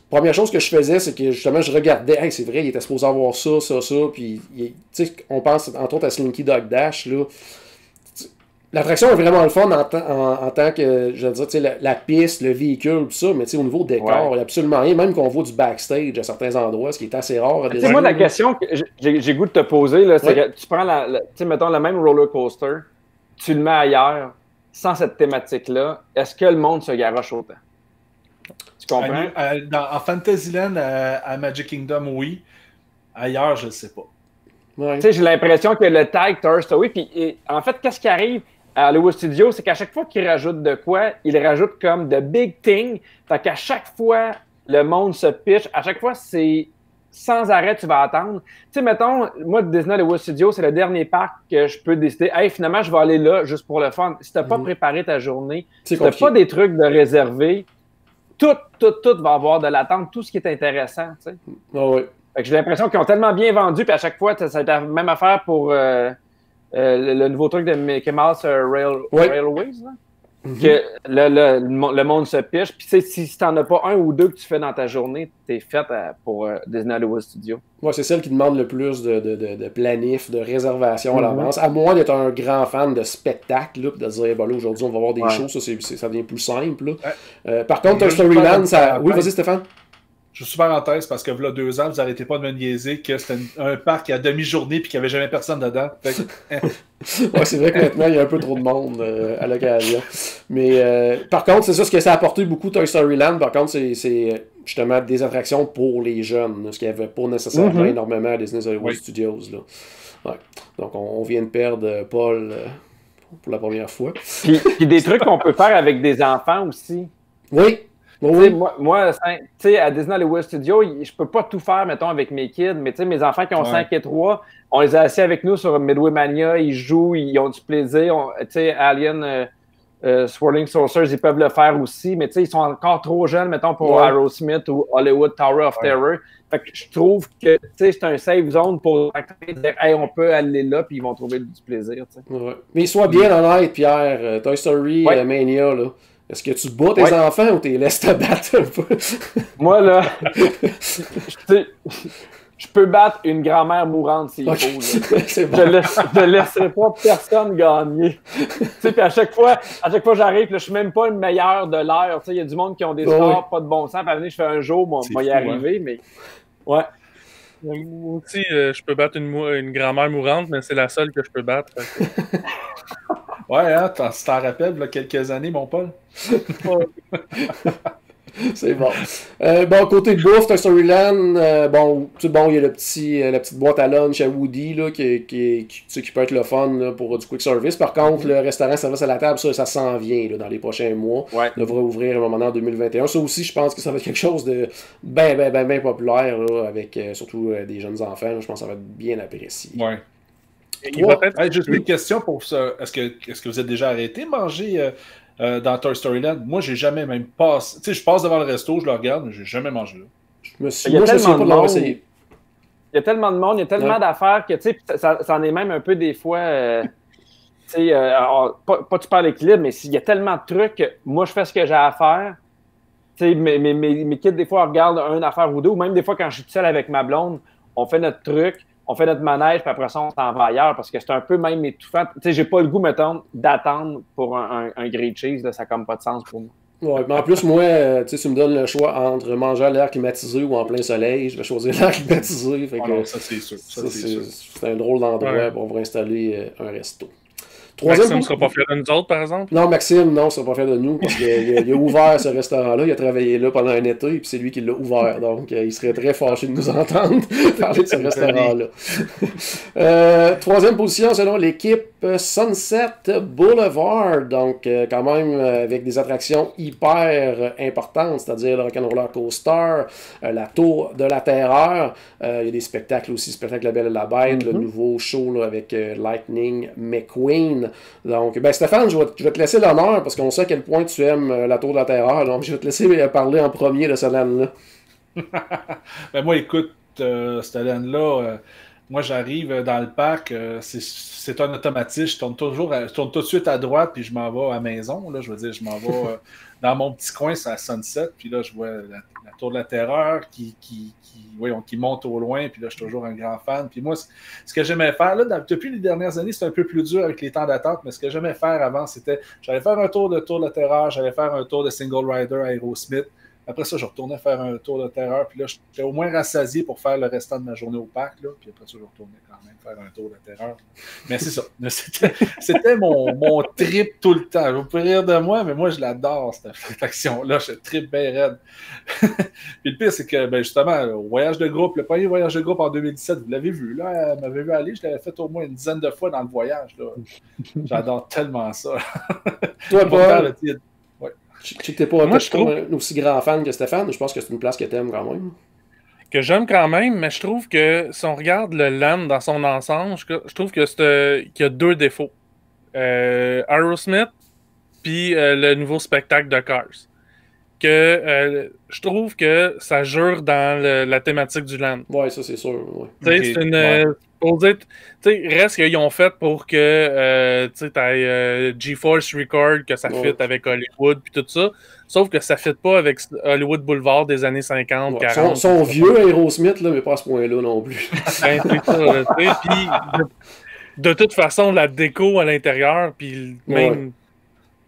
première chose que je faisais, c'est que justement, je regardais, hey, c'est vrai, il était supposé avoir ça, puis on pense entre autres à Slinky Dog Dash, là. L'attraction est vraiment le fun en tant que, je veux dire, la piste, le véhicule, tout ça, mais au niveau décor, il n'y a absolument rien, même qu'on voit du backstage à certains endroits, ce qui est assez rare. Moi, la question que j'ai goût de te poser, là, c'est que tu prends, mettons, le même roller coaster, tu le mets ailleurs, sans cette thématique-là, est-ce que le monde se garoche autant? Tu comprends? En Fantasyland, à Magic Kingdom, oui. Ailleurs, je ne sais pas. Ouais. J'ai l'impression que le tag Toy Story, puis en fait, qu'est-ce qui arrive à Hollywood Studios, c'est qu'à chaque fois qu'ils rajoutent de quoi, ils rajoutent comme de big thing. Fait qu'à chaque fois, le monde se pitch. À chaque fois, c'est sans arrêt, tu vas attendre. Tu sais, mettons, moi, Disney Hollywood Studios, c'est le dernier parc que je peux décider. Hey, finalement, je vais aller là juste pour le fun. Si tu n'as pas préparé ta journée, si tu n'as pas des trucs de réserver, tout va avoir de l'attente, tout ce qui est intéressant. Tu sais. Oui. Fait que j'ai l'impression qu'ils ont tellement bien vendu, puis à chaque fois, c'est la même affaire pour le nouveau truc de Mickey Mouse Railways, là, que le monde se piche. Puis si t'en as pas un ou deux que tu fais dans ta journée, t'es fait pour Disney Hollywood Studios. Ouais, c'est celle qui demande le plus de planif, de réservation à l'avance. À moins d'être un grand fan de spectacle, là, puis de dire, là, aujourd'hui, on va voir des shows, ça devient plus simple. Par contre, Toy Story Land, ça... Oui, vas-y, Stéphane. Je suis super en thèse parce que, là, 2 ans, vous n'arrêtez pas de me niaiser que c'était un parc à demi-journée et qu'il n'y avait jamais personne dedans. Ouais, c'est vrai que maintenant, il y a un peu trop de monde à l'occasion. Mais par contre, c'est ça, ce que ça a apporté beaucoup Toy Story Land. Par contre, c'est justement des attractions pour les jeunes, ce qu'il n'y avait pas nécessairement énormément à Disney Hollywood Studios. Là. Ouais. Donc, on vient de perdre Paul pour la première fois. Puis des trucs qu'on peut faire avec des enfants aussi. Oui. Oui. Moi à Disney Hollywood Studios, je peux pas tout faire, mettons, avec mes kids, mais mes enfants qui ont 5 et 3, on les a assis avec nous sur Midway Mania, ils jouent, ils ont du plaisir. Alien Swirling Saucers, ils peuvent le faire aussi, mais ils sont encore trop jeunes, mettons, pour Aerosmith ou Hollywood Tower of Terror. Fait que je trouve que c'est un safe zone pour dire hey, on peut aller là, puis ils vont trouver du plaisir. Ouais. Mais sois bien honnête, Pierre. Toy Story Mania, là. Est-ce que tu bats tes enfants ou tu les laisses te battre un peu? Moi, là, je peux battre une grand-mère mourante s'il faut. Bon. Je ne laisserai pas personne gagner. Puis à chaque fois j'arrive, je ne suis même pas le meilleur de l'heure. Il y a du monde qui ont des scores pas de bon sens. Puis à venir, je fais un jour, on va y arriver, mais ouais. Moi aussi, je peux battre une grand-mère mourante, mais c'est la seule que je peux battre. Ouais, hein, tu t'en rappelles, il y a quelques années, mon Paul? C'est bon. Côté de bouffe, Toy Story Land, il y a la petite boîte à lunch à Woody là, qui peut être le fun là, pour du quick service. Par contre, le restaurant service à la table, ça s'en vient là, dans les prochains mois. Ouais. Il devrait ouvrir à un moment en 2021. Ça aussi, je pense que ça va être quelque chose de bien populaire, là, avec surtout des jeunes enfants. Là, je pense que ça va être bien apprécié. Ouais. Juste une question pour ça. Est-ce que vous êtes déjà arrêté de manger dans Toy Story Land? Moi, j'ai jamais même passé. Tu sais, je passe devant le resto, je le regarde, mais j'ai jamais mangé là. Il y a tellement de monde. Il y a tellement de monde, il y a tellement d'affaires que, tu sais, ça en est même un peu des fois. Tu sais, pas tu parles d'équilibre, mais il y a tellement de trucs que moi, je fais ce que j'ai à faire. Tu sais, mes kids, des fois, regardent une affaire ou deux, ou même des fois, quand je suis seul avec ma blonde, on fait notre truc. on fait notre manège, puis après ça, on s'en va ailleurs, parce que c'est un peu même étouffant. Tu sais, j'ai pas le goût, mettons, d'attendre pour un grilled cheese, là, ça n'a comme pas de sens pour moi. Ouais, mais en plus, moi, tu me donnes le choix entre manger à l'air climatisé ou en plein soleil, je vais choisir l'air climatisé. Fait que, non, ça c'est sûr. C'est un drôle d'endroit pour installer un resto. Maxime ne sera pas fier de nous autres, par exemple? Non, Maxime, non, ne sera pas fier de nous, parce qu'il a ouvert ce restaurant-là, il a travaillé là pendant un été, puis c'est lui qui l'a ouvert, donc il serait très fâché de nous entendre parler de ce restaurant-là. Troisième position, selon l'équipe Sunset Boulevard, donc quand même avec des attractions hyper importantes, c'est-à-dire le Rock'n'Roller Coaster, la Tour de la Terreur, il y a des spectacles aussi, spectacle La Belle et la Bête, le nouveau show là, avec Lightning McQueen. Donc, ben Stéphane, je vais te laisser l'honneur parce qu'on sait à quel point tu aimes la Tour de la Terreur. Donc, je vais te laisser parler en premier de cette land-là. Ben moi, écoute, cette land-là, moi, j'arrive dans le parc, c'est un automatique. Je tourne tout de suite à droite, puis je m'en vais à la maison. Là, je veux dire, je m'en vais dans mon petit coin, c'est à Sunset. Puis là, je vois la Tour de la Terreur qui monte au loin. Puis là, je suis toujours un grand fan. Puis moi, ce que j'aimais faire, là, depuis les dernières années, c'est un peu plus dur avec les temps d'attente. Mais ce que j'aimais faire avant, c'était, j'allais faire un tour de Tour de la Terreur, j'allais faire un tour de Single Rider à Aerosmith. Après ça, je retournais faire un tour de terreur. Puis là, j'étais au moins rassasié pour faire le restant de ma journée au parc. Là. Puis après ça, je retournais quand même faire un tour de terreur. Mais c'est ça. C'était mon trip tout le temps. Vous pouvez rire de moi, mais moi, je l'adore, cette action-là. Je trip bien raide. Puis le pire, c'est que, ben, justement, le voyage de groupe, le premier voyage de groupe en 2017, vous l'avez vu. Là, elle m'avait vu aller. Je l'avais fait au moins une dizaine de fois dans le voyage. Là. J'adore tellement ça. Toi, Paul? Je sais que t'es pas un aussi grand fan que Stéphane, je pense que c'est une place que t'aimes quand même. Que j'aime quand même, mais je trouve que si on regarde le land dans son ensemble, je trouve que qu'il y a deux défauts. Aerosmith, puis le nouveau spectacle de Cars. Je trouve que ça jure dans la thématique du land. Ouais, ça c'est sûr. Ouais. C'est une... Pour dire, reste qu'ils ont fait pour que t'aies GeForce Record, que ça fit avec Hollywood, puis tout ça. Sauf que ça fit pas avec Hollywood Boulevard des années 50, 40. Ils sont vieux, Aerosmith, là, mais pas à ce point-là non plus. Ben, c'est ça, puis de toute façon, la déco à l'intérieur, puis même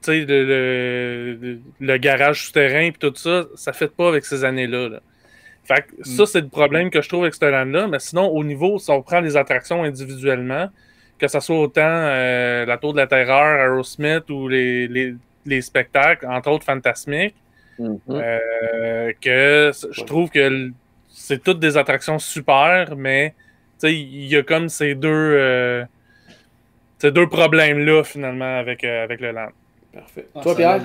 le garage souterrain, puis tout ça, ça fit pas avec ces années-là. Là. Fait que ça, c'est le problème que je trouve avec ce land-là. Mais sinon, au niveau, si on prend les attractions individuellement, que ce soit autant la Tour de la Terreur, Aerosmith ou les spectacles, entre autres Fantasmic, que je trouve que c'est toutes des attractions super, mais il y a comme ces deux problèmes-là, finalement, avec le land. Parfait. Toi, Pierre?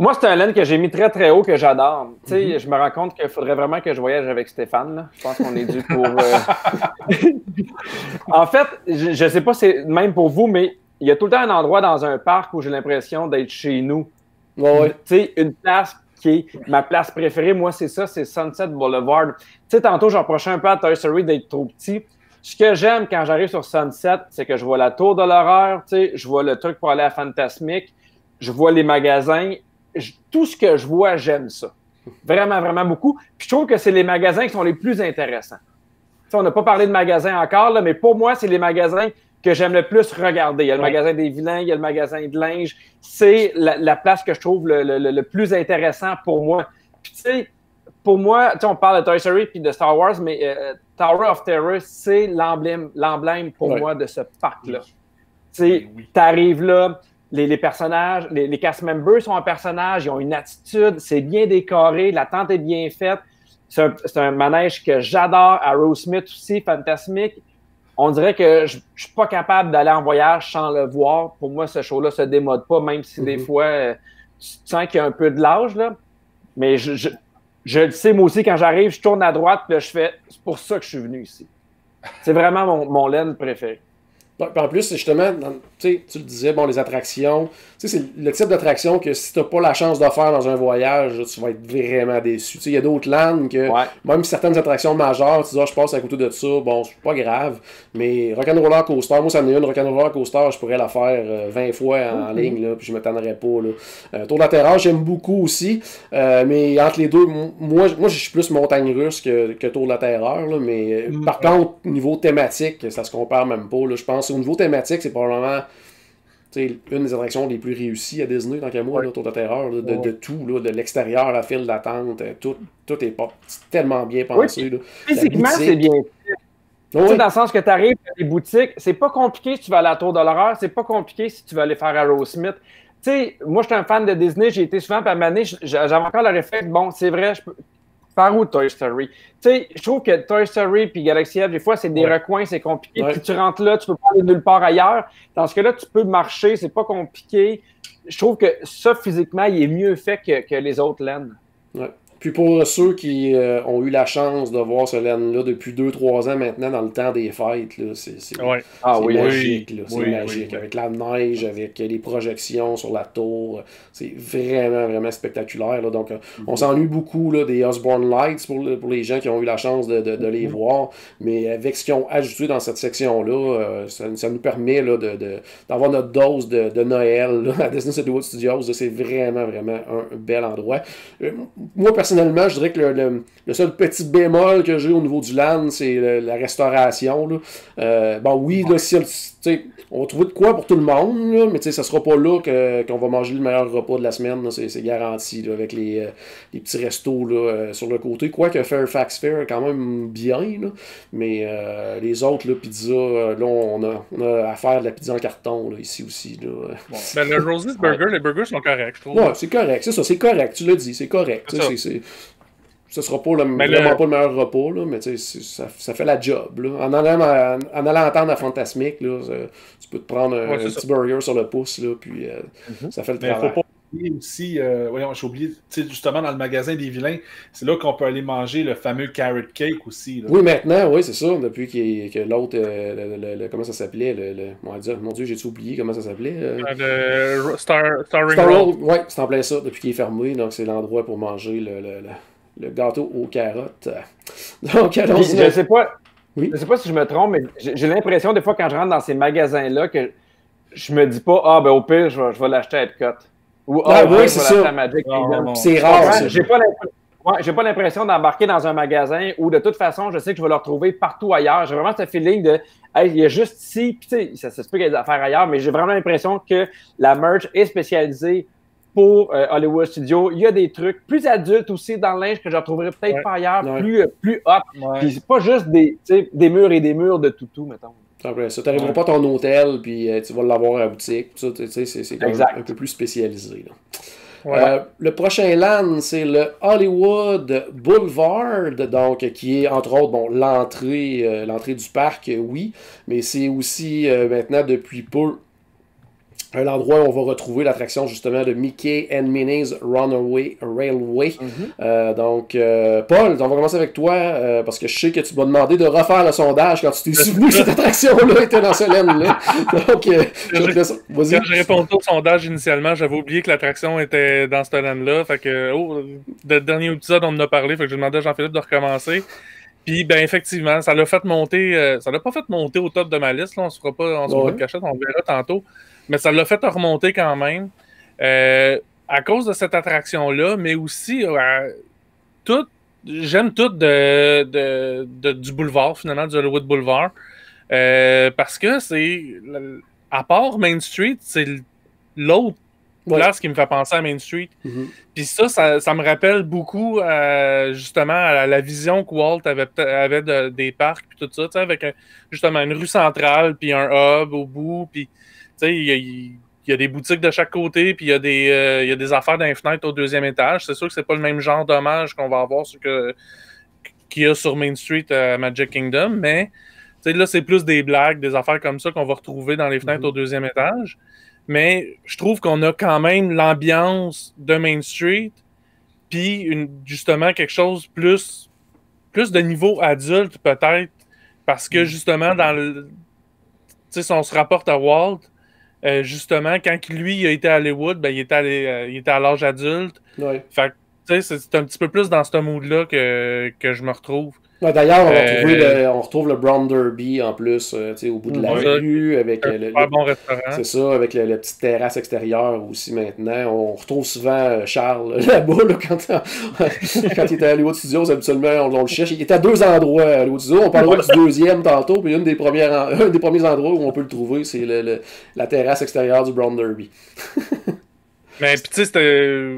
Moi, c'est un land que j'ai mis très, très haut, que j'adore. Tu sais, je me rends compte qu'il faudrait vraiment que je voyage avec Stéphane. Là. Je pense qu'on est dû pour... En fait, je ne sais pas si c'est même pour vous, mais il y a tout le temps un endroit dans un parc où j'ai l'impression d'être chez nous. Ouais. Tu sais, une place qui est ma place préférée. Moi, c'est ça, c'est Sunset Boulevard. Tu sais, tantôt, j'en reprochais un peu à Toy Story d'être trop petit. Ce que j'aime quand j'arrive sur Sunset, c'est que je vois la Tour de l'Horreur, tu sais, je vois le truc pour aller à Fantasmic, je vois les magasins. Tout ce que je vois, j'aime ça. Vraiment, vraiment beaucoup. Puis je trouve que c'est les magasins qui sont les plus intéressants. T'sais, on n'a pas parlé de magasins encore, là, mais pour moi, c'est les magasins que j'aime le plus regarder. Il y a le magasin des vilains, il y a le magasin de linge. C'est la place que je trouve le plus intéressant pour moi. Puis tu sais, pour moi, on parle de Toy Story puis de Star Wars, mais Tower of Terror, c'est l'emblème pour moi de ce parc-là. Tu arrives là, les personnages, les cast members sont en personnage, ils ont une attitude, c'est bien décoré, la tente est bien faite. C'est un manège que j'adore. Aerosmith aussi, Fantasmic. On dirait que je suis pas capable d'aller en voyage sans le voir. Pour moi, ce show-là se démode pas, même si des fois, tu sens qu'il y a un peu de l'âge, là. Mais je le sais, moi aussi, quand j'arrive, je tourne à droite, puis là, je fais, c'est pour ça que je suis venu ici. C'est vraiment mon land préféré. En plus, justement, tu le disais, bon, les attractions, c'est le type d'attraction que si tu n'as pas la chance de faire dans un voyage, tu vas être vraiment déçu. Il y a d'autres lands que, même certaines attractions majeures, tu dis, je passe à côté de ça, bon, c'est pas grave, mais Rock'n'Roller Coaster, moi, ça en est une, Rock'n'Roller Coaster, je pourrais la faire 20 fois en ligne, là, puis je ne m'étonnerais pas. Tour de la Terreur, j'aime beaucoup aussi, mais entre les deux, moi je suis plus montagne russe que Tour de la Terreur, là, mais par contre, niveau thématique, ça se compare même pas, là, je pense. Au niveau thématique, c'est probablement une des attractions les plus réussies à Disney, tant qu'à moi, Tour de Terreur, là, de tout, là, de l'extérieur à la file d'attente, tout est tellement bien pensé. Là. Physiquement, c'est bien fait. Dans le sens que tu arrives à des boutiques, c'est pas compliqué si tu vas à la Tour de l'Horreur, c'est pas compliqué si tu vas aller faire Aerosmith. Moi, je suis un fan de Disney, j'ai été souvent, puis à un moment donné, j'avais encore le réflexe, bon, c'est vrai, je peux... Par où Toy Story? Je trouve que Toy Story puis Galaxy Edge, des fois, c'est des recoins, c'est compliqué. Puis tu rentres là, tu peux pas aller nulle part ailleurs. Dans ce cas-là, tu peux marcher, c'est pas compliqué. Je trouve que ça, physiquement, il est mieux fait que les autres laines. Ouais. Puis pour ceux qui ont eu la chance de voir ce land-là depuis 2-3 ans maintenant, dans le temps des fêtes, c'est magique. C'est magique. Avec la neige, avec les projections sur la tour. C'est vraiment, vraiment spectaculaire. Là. Donc, on s'ennuie beaucoup là, des Osborne Lights pour les gens qui ont eu la chance de les voir. Mais avec ce qu'ils ont ajouté dans cette section-là, ça nous permet là, d'avoir notre dose de Noël là, à Disney Hollywood Studios. C'est vraiment, vraiment un bel endroit. Moi, personnellement, je dirais que le seul petit bémol que j'ai au niveau du land, c'est la restauration. Là. Oui, là, on va trouver de quoi pour tout le monde, là, mais ça sera pas là qu'on va manger le meilleur repas de la semaine. Là, c'est garanti, là, avec les petits restos là, sur le côté. Quoique Fairfax Fair est quand même bien, là, mais les autres, là, pizza, là, on a à faire de la pizza en carton là, ici aussi. Là. Ben, le Rosie's Burger, les burgers sont corrects, je trouve. Ouais, c'est correct, c'est ça, c'est correct, tu l'as dit, c'est correct. Ça sera pas vraiment pas le meilleur repas, là, mais ça fait la job. Là. En allant entendre la Fantasmique, là, tu peux te prendre un petit burger sur le pouce, là, puis ça fait le travail. Faut pas oublier aussi, j'ai oublié, justement dans le magasin des vilains, c'est là qu'on peut aller manger le fameux carrot cake aussi. Là. Oui, maintenant, oui, c'est ça, depuis que l'autre, comment ça s'appelait, mon Dieu, j'ai-tu oublié comment ça s'appelait? Le Starring Roll. Oui, c'est en plein ça, depuis qu'il est fermé, donc c'est l'endroit pour manger le gâteau aux carottes. Donc, allons-y. Je sais pas si je me trompe, mais j'ai l'impression, des fois, quand je rentre dans ces magasins-là, que je me dis pas, au pire, je vais l'acheter à Epcot. Ou, oui, c'est ça. C'est rare. J'ai pas l'impression d'embarquer dans un magasin où, de toute façon, je sais que je vais le retrouver partout ailleurs. J'ai vraiment ce feeling de, il y a juste ici, puis tu sais, ça se peut qu'il y ait des affaires ailleurs, mais j'ai vraiment l'impression que la merch est spécialisée pour Hollywood Studios. Il y a des trucs plus adultes aussi dans le linge que je retrouverai peut-être pas ailleurs, plus hot. Puis c'est pas juste des murs et des murs de toutou, mettons. Après ça, t'arriveras pas à ton hôtel, puis tu vas l'avoir à la boutique. C'est quand même un peu plus spécialisé. Là. Le prochain land, c'est le Hollywood Boulevard, donc qui est entre autres l'entrée du parc, oui, mais c'est aussi maintenant depuis peu un endroit où on va retrouver l'attraction justement de Mickey and Minnie's Runaway Railway. Donc, Paul, on va commencer avec toi parce que je sais que tu m'as demandé de refaire le sondage quand tu t'es souvenu que cette attraction-là était dans ce laine-là. Donc, vas-y. Quand j'ai répondu au sondage initialement, j'avais oublié que l'attraction était dans ce laine-là. Fait que, le dernier épisode, on en a parlé. Fait que j'ai demandé à Jean-Philippe de recommencer. Puis, ben, effectivement, ça l'a fait monter. Ça l'a pas fait monter au top de ma liste. Là. On se fera pas de cachette, on verra tantôt. Mais ça l'a fait remonter quand même à cause de cette attraction-là, mais aussi j'aime tout du boulevard, finalement, du Hollywood Boulevard. Parce que c'est, à part Main Street, c'est l'autre place qui me fait penser à Main Street. Puis ça me rappelle beaucoup justement à la vision que Walt avait des parcs puis tout ça, avec justement une rue centrale puis un hub au bout, puis il y a des boutiques de chaque côté, puis il y a des affaires dans les fenêtres au deuxième étage. C'est sûr que c'est pas le même genre d'hommage qu'on va avoir qu'il y a sur Main Street à Magic Kingdom, mais là, c'est plus des blagues, des affaires comme ça qu'on va retrouver dans les fenêtres au deuxième étage. Mais je trouve qu'on a quand même l'ambiance de Main Street, puis justement quelque chose plus de niveau adulte peut-être, parce que justement sais, si on se rapporte à Walt, justement, quand lui a été à Hollywood, ben, il était à l'âge adulte. Ouais. Fait que, c'est un petit peu plus dans ce mood-là que je me retrouve. Ouais, d'ailleurs, on retrouve le Brown Derby en plus, au bout de la rue, avec bon restaurant. C'est ça, avec la petite terrasse extérieure aussi maintenant. On retrouve souvent Charles là-bas, là, quand il était à Hollywood Studios, habituellement, on le cherche. Il était à 2 endroits à Hollywood Studios. On parlera du deuxième tantôt, puis un des premiers endroits où on peut le trouver, c'est la terrasse extérieure du Brown Derby. Mais puis tu sais,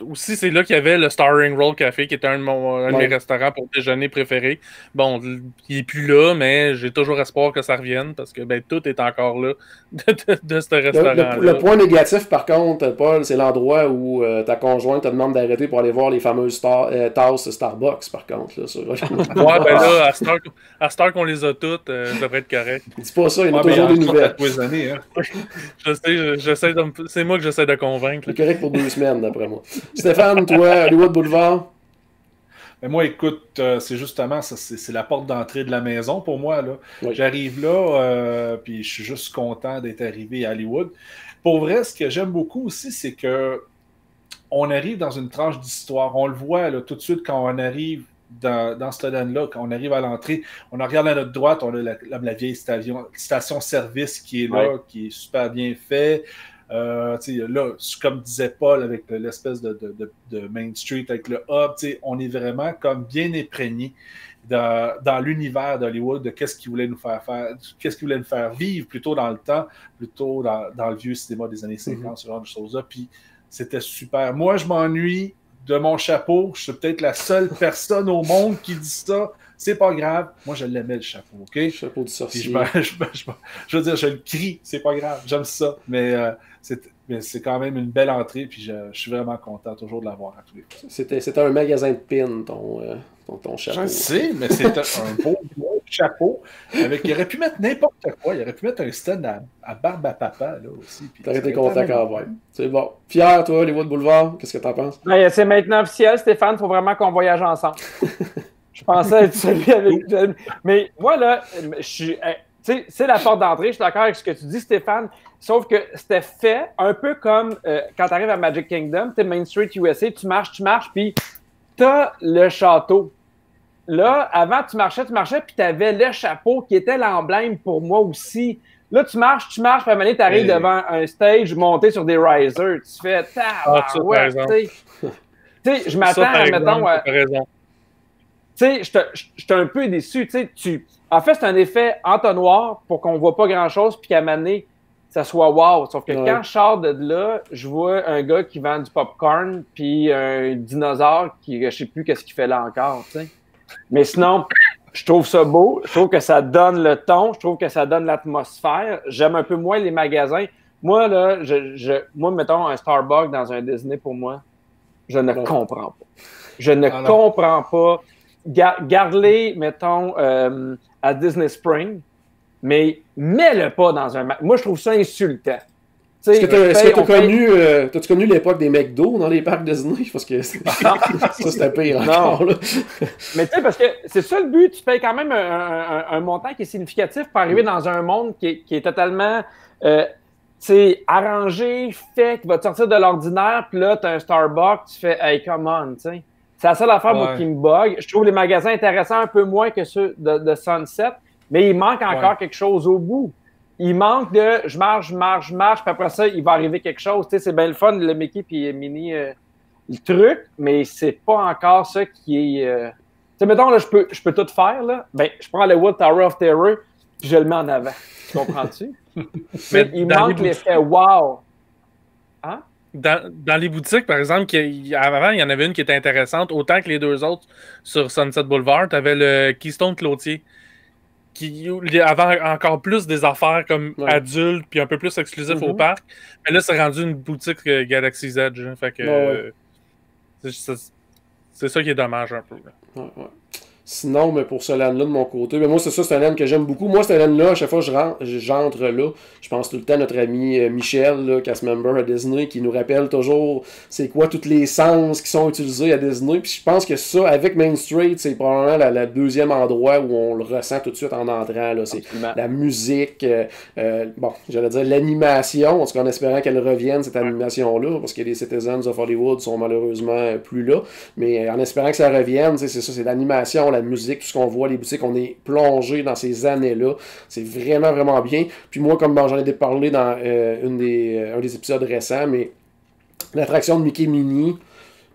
aussi, c'est là qu'il y avait le Starring Roll Café, qui était un de mes restaurants pour déjeuner préférés. Bon, il n'est plus là, mais j'ai toujours espoir que ça revienne, parce que tout est encore là de ce restaurant-là. Le point négatif, par contre, Paul, c'est l'endroit où ta conjointe te demande d'arrêter pour aller voir les fameuses tasses Starbucks, par contre. Là, ouais, ben là, à cette heure qu'on les a toutes, ça devrait être correct. Dis pas ça, il y en a toujours des nouvelles. C'est moi que j'essaie de convaincre. C'est correct pour 2 semaines, d'après moi. Stéphane, toi, Hollywood Boulevard? Mais moi, écoute, c'est justement, c'est la porte d'entrée de la maison pour moi. Là. Oui. J'arrive là, puis je suis juste content d'être arrivé à Hollywood. Pour vrai, ce que j'aime beaucoup aussi, c'est que on arrive dans une tranche d'histoire. On le voit là, tout de suite quand on arrive dans ce domaine-là, quand on arrive à l'entrée, on regarde à notre droite, on a la vieille station-service qui est là, qui est super bien fait. Là, comme disait Paul, avec l'espèce de Main Street, avec le hub, on est vraiment comme bien imprégné dans l'univers d'Hollywood, de qu'est-ce qu'il voulait nous faire qu'est-ce qu'il voulait nous faire vivre plutôt dans le temps, plutôt dans le vieux cinéma des années 50, ce genre de choses-là. Puis c'était super. Moi, je m'ennuie de mon chapeau. Je suis peut-être la seule personne au monde qui dit ça. C'est pas grave. Moi, je l'aimais, le chapeau, OK? Le chapeau du sorcier. Je veux dire, je le crie. C'est pas grave. J'aime ça. Mais c'est quand même une belle entrée. Puis je suis vraiment content toujours de l'avoir à tous les fois. C'était un magasin de pins, ton chapeau. Je sais, mais c'était un beau chapeau. Il aurait pu mettre n'importe quoi. Il aurait pu mettre un stand à barbe à papa là, aussi. T'aurais été content quand même. C'est bon. Pierre, toi, Hollywood Boulevard, qu'est-ce que t'en penses? Ben, c'est maintenant officiel, Stéphane. Il faut vraiment qu'on voyage ensemble. Je pensais être celui avec... Mais moi, là, c'est la porte d'entrée. Je suis d'accord avec ce que tu dis, Stéphane. Sauf que c'était fait un peu comme quand tu arrives à Magic Kingdom, tu es Main Street USA, tu marches, puis tu as le château. Là, avant, tu marchais, puis tu avais le chapeau qui était l'emblème pour moi aussi. Là, tu marches, puis à un moment donné, tu arrives devant un stage monté sur des risers. Tu fais tu sais, je m'attends à, mettons... Tu sais, j'étais un peu déçu. En fait, c'est un effet entonnoir pour qu'on voit pas grand-chose, puis qu'à un moment donné, ça soit wow. Sauf que quand je sors de là, je vois un gars qui vend du popcorn, puis un dinosaure qui, je sais plus qu'est-ce qu'il fait là encore, tu sais. Mais sinon, je trouve ça beau. Je trouve que ça donne le ton. Je trouve que ça donne l'atmosphère. J'aime un peu moins les magasins. Moi, là, moi, mettons, un Starbucks dans un Disney, pour moi, je ne comprends pas. Je ne comprends pas. Garde-les, mettons, à Disney Spring, mais mets-le pas dans un... Moi, je trouve ça insultant. Est-ce que t'as-tu connu l'époque des McDo dans les parcs Disney? Parce que ça, c'était pire encore. Là. Mais tu sais, parce que c'est ça le but. Tu payes quand même un montant qui est significatif pour arriver dans un monde qui est totalement arrangé, fait, qui va te sortir de l'ordinaire. Puis là, tu as un Starbucks, tu fais « Hey, come on! » C'est la seule affaire moi, qui me bug. Je trouve les magasins intéressants un peu moins que ceux de Sunset, mais il manque encore quelque chose au bout. Il manque de je marche, puis après ça, il va arriver quelque chose. Tu sais, c'est bien le fun, le Mickey puis Minnie, le truc, mais c'est pas encore ça qui est. Tu sais, mettons, là, je peux tout faire, là. Ben, je prends le Wood Tower of Terror, puis je le mets en avant. Tu comprends-tu? Mais il manque l'effet wow. Hein? Dans les boutiques, par exemple, avant, il y en avait une qui était intéressante, autant que les deux autres sur Sunset Boulevard. Tu avais le Keystone Cloutier, qui avait encore plus des affaires comme adultes puis un peu plus exclusifs au parc. Mais là, c'est rendu une boutique Galaxy's Edge. Hein, fait que c'est ça qui est dommage un peu. Sinon, mais pour ce land-là, de mon côté, mais moi, c'est un land que j'aime beaucoup. Moi, ce land-là, à chaque fois que j'entre là, je pense tout le temps à notre ami Michel, là, cast member à Disney, qui nous rappelle toujours c'est quoi tous les sens qui sont utilisés à Disney. Puis je pense que ça, avec Main Street, c'est probablement le deuxième endroit où on le ressent tout de suite en entrant. Là. C'est la musique, j'allais dire l'animation, en tout cas en espérant qu'elle revienne, cette animation-là, parce que les Citizens of Hollywood sont malheureusement plus là. Mais en espérant que ça revienne, c'est ça, c'est l'animation, la musique, tout ce qu'on voit, les boutiques, on est plongé dans ces années-là. C'est vraiment, vraiment bien. Puis moi, comme j'en ai parlé dans un des épisodes récents, mais l'attraction de Mickey Minnie,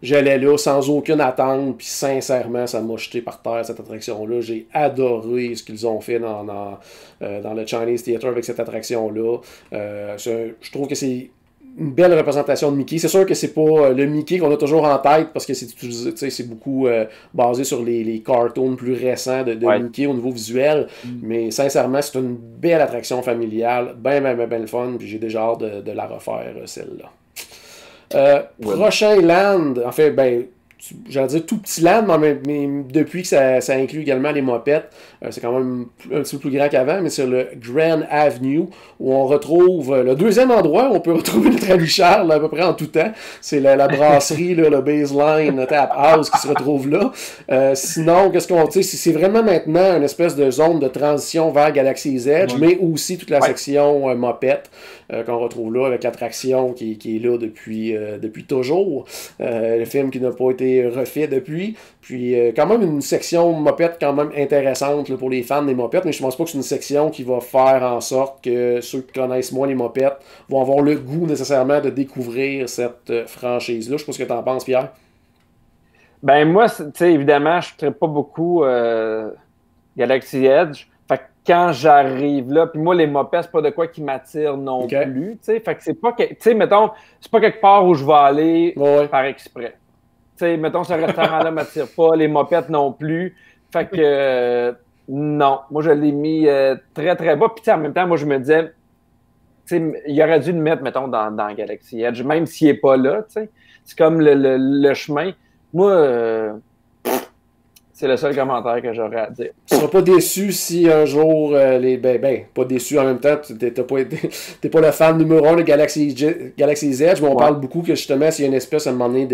j'allais là sans aucune attente, puis sincèrement, ça m'a jeté par terre, cette attraction-là. J'ai adoré ce qu'ils ont fait dans le Chinese Theater avec cette attraction-là. Je trouve que c'est une belle représentation de Mickey. C'est sûr que c'est pas le Mickey qu'on a toujours en tête parce que c'est beaucoup basé sur les cartoons plus récents de Mickey au niveau visuel. Mais sincèrement, c'est une belle attraction familiale, bien fun, puis j'ai déjà hâte de la refaire, celle-là. Prochain land, en fait, j'allais dire tout petit land, mais depuis que ça inclut également les mopettes, c'est quand même un petit peu plus grand qu'avant, mais c'est le Grand Avenue, où on retrouve le deuxième endroit où on peut retrouver notre ami Charles, à peu près en tout temps. C'est la brasserie, là, le baseline, le tap house qui se retrouve là. Sinon, qu'est-ce qu'on dit? C'est vraiment maintenant une espèce de zone de transition vers Galaxy's Edge, mais aussi toute la section mopette qu'on retrouve là, avec l'attraction qui est là depuis toujours. Le film qui n'a pas été refait depuis. Puis quand même une section mopette quand même intéressante là, pour les fans des mopettes, mais je pense pas que c'est une section qui va faire en sorte que ceux qui connaissent moins les mopettes vont avoir le goût nécessairement de découvrir cette franchise-là. Je sais pas ce que tu en penses, Pierre. Ben moi, tu sais, évidemment, je ne traite pas beaucoup Galaxy Edge. Fait que quand j'arrive là, puis moi, les mopettes, c'est pas de quoi qui m'attire non plus. Tu sais, fait que c'est pas tu sais, mettons, c'est pas quelque part où je vais aller par exprès. Tu sais, mettons, ce restaurant-là ne m'attire pas, les mopettes non plus. Fait que non, moi, je l'ai mis très, très bas. Puis en même temps, moi, je me disais, tu sais, il aurait dû le mettre, mettons, dans Galaxy Edge, même s'il n'est pas là, tu sais. C'est comme le chemin. Moi, c'est le seul commentaire que j'aurais à dire. Tu ne seras pas déçu si un jour, pas déçu en même temps, t'es pas le fan numéro 1 de Galaxy's Edge, mais on parle beaucoup que justement, s'il y a une espèce à un moment donné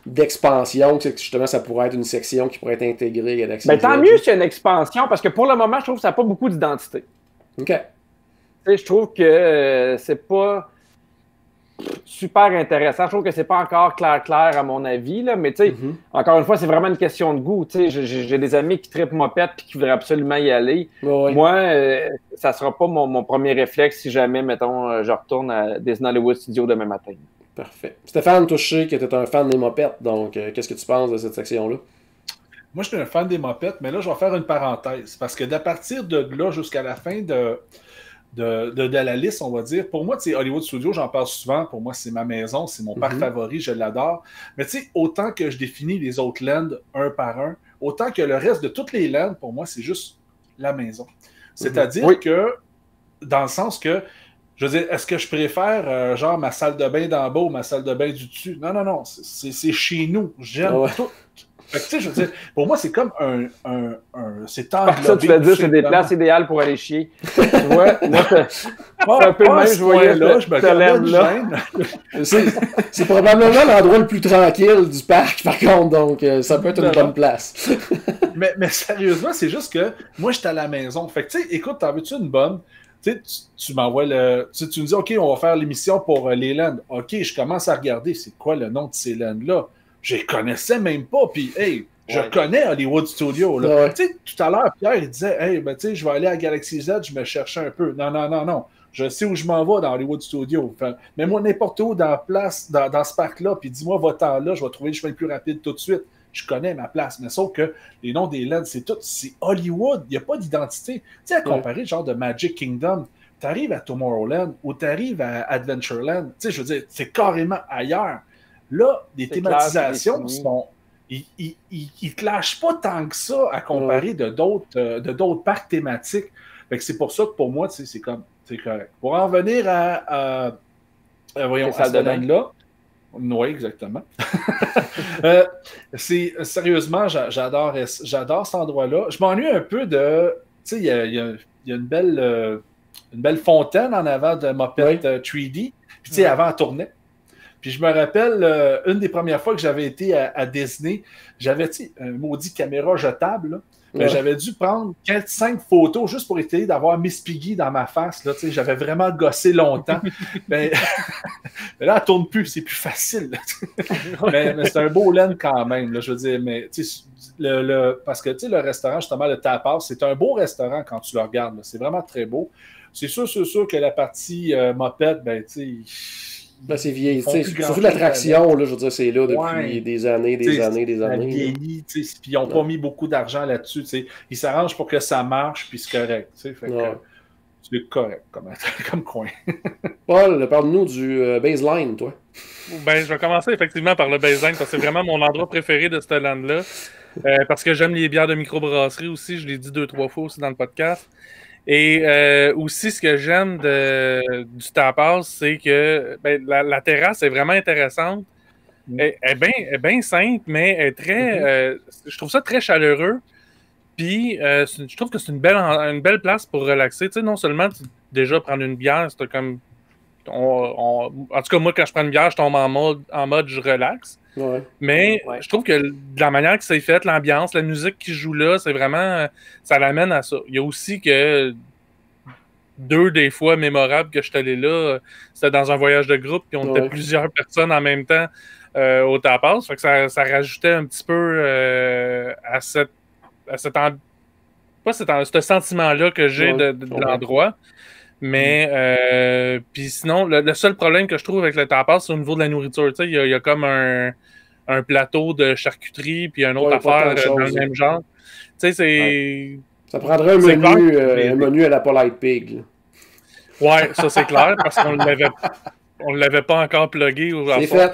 d'expansion, que justement, ça pourrait être une section qui pourrait être intégrée à Galaxy's Edge. Tant mieux s'il y a une expansion, parce que pour le moment, je trouve que ça n'a pas beaucoup d'identité. OK. Je trouve que c'est pas super intéressant. Je trouve que c'est pas encore clair à mon avis, là, mais tu sais, encore une fois, c'est vraiment une question de goût. J'ai des amis qui trippent mopette et qui voudraient absolument y aller. Moi, ça sera pas mon premier réflexe si jamais, mettons, je retourne à Disney Hollywood Studios demain matin. Parfait. Stéphane, toi, je sais que tu es un fan des mopettes, donc qu'est-ce que tu penses de cette section-là? Moi, je suis un fan des mopettes, mais là, je vais faire une parenthèse, parce que d'à partir de là jusqu'à la fin de la liste, on va dire. Pour moi, Hollywood Studios, j'en parle souvent. Pour moi, c'est ma maison, c'est mon parc favori, je l'adore. Mais tu sais, autant que je définis les autres lands un par un, autant que le reste de toutes les lands, pour moi, c'est juste la maison. C'est-à-dire que, dans le sens que, je veux dire, est-ce que je préfère, genre, ma salle de bain d'en bas ou ma salle de bain du dessus? Non, c'est chez nous. J'aime tout. Fait que, tu sais, je veux dire, pour moi, c'est comme c'est englobé. Ça, tu vas dire, c'est des places idéales pour aller chier. Tu vois, moi, c'est un peu le même, je voyais là, je me gardais là. C'est probablement l'endroit le plus tranquille du parc, par contre, donc ça peut être une bonne place. mais sérieusement, c'est juste que moi, j'étais à la maison. Fait que, tu sais, écoute, t'en veux-tu une bonne? Tu m'envoies tu me dis, OK, on va faire l'émission pour les lands. OK, je commence à regarder, c'est quoi le nom de ces lands-là? Je les connaissais même pas, puis hey, je connais Hollywood Studios. Là. Tu sais, tout à l'heure, Pierre, il disait, hey, ben, tu sais, je vais aller à Galaxy's Edge, je me cherchais un peu. Non. Je sais où je m'en vais dans Hollywood Studios. Enfin, mets-moi n'importe où dans ce parc-là, puis dis-moi, va-t'en là, je vais trouver le chemin le plus rapide tout de suite. Je connais ma place, mais sauf que les noms des lands, c'est Hollywood, il n'y a pas d'identité. Tu sais, à comparer le genre de Magic Kingdom, tu arrives à Tomorrowland ou tu arrives à Adventureland, tu sais, je veux dire, c'est carrément ailleurs. Là, les thématisations ils clashent pas tant que ça à comparer de d'autres parcs thématiques. Fait que c'est pour ça que pour moi, c'est correct. Pour en venir à ce domaine-là, Oui, exactement. Sérieusement, j'adore cet endroit-là. Je m'ennuie un peu de... Tu sais, il y a une belle fontaine en avant de Muppet 3D. Puis, tu sais, avant, elle tournait. Puis, je me rappelle, une des premières fois que j'avais été à Disney, j'avais, tu sais, un maudit caméra jetable, là. Mais j'avais dû prendre 4-5 photos juste pour essayer d'avoir Miss Piggy dans ma face. Là, j'avais vraiment gossé longtemps. mais là, elle ne tourne plus, c'est plus facile. mais c'est un beau land quand même. Là, je veux dire, mais parce que le restaurant, justement, le Tapas, c'est un beau restaurant quand tu le regardes. Là. C'est vraiment très beau. C'est sûr que la partie Muppet, ben, tu sais. Ben, c'est vieilli. Surtout l'attraction, là, je veux dire, c'est là depuis des années. Vieilli, puis ils n'ont pas mis beaucoup d'argent là-dessus. Ils s'arrangent pour que ça marche, puis c'est correct. Fait que, c'est correct comme coin. Paul, parle-nous du baseline, toi. Ben, je vais commencer effectivement par le baseline, parce que c'est vraiment mon endroit préféré de ce land-là. Parce que j'aime les bières de microbrasserie aussi. Je l'ai dit 2-3 fois aussi dans le podcast. Et aussi, ce que j'aime du Tapas, c'est que la terrasse est vraiment intéressante. Elle est bien simple, mais elle est très... je trouve ça très chaleureux. Puis, je trouve que c'est une belle place pour relaxer. Tu sais, non seulement déjà prendre une bière, c'est comme... en tout cas, moi, quand je prends une bière, je tombe en mode je relaxe. Ouais. Mais je trouve que de la manière que c'est fait, l'ambiance, la musique qui joue là, c'est vraiment... Ça l'amène à ça. Il y a aussi que 2 des fois mémorables que je suis allé là, c'était dans un voyage de groupe, puis on était plusieurs personnes en même temps au Tapas. Fait que ça rajoutait un petit peu à ce sentiment-là que j'ai de l'endroit. Mais puis sinon, le seul problème que je trouve avec le Tapas, c'est au niveau de la nourriture. Tu sais, il y a comme un plateau de charcuterie, puis une autre affaire dans le même genre. Tu sais, c'est... Ça prendrait un menu à la Polite Pig. Là. Ouais, ça c'est clair, parce qu'on ne l'avait pas encore plugué. C'est fait.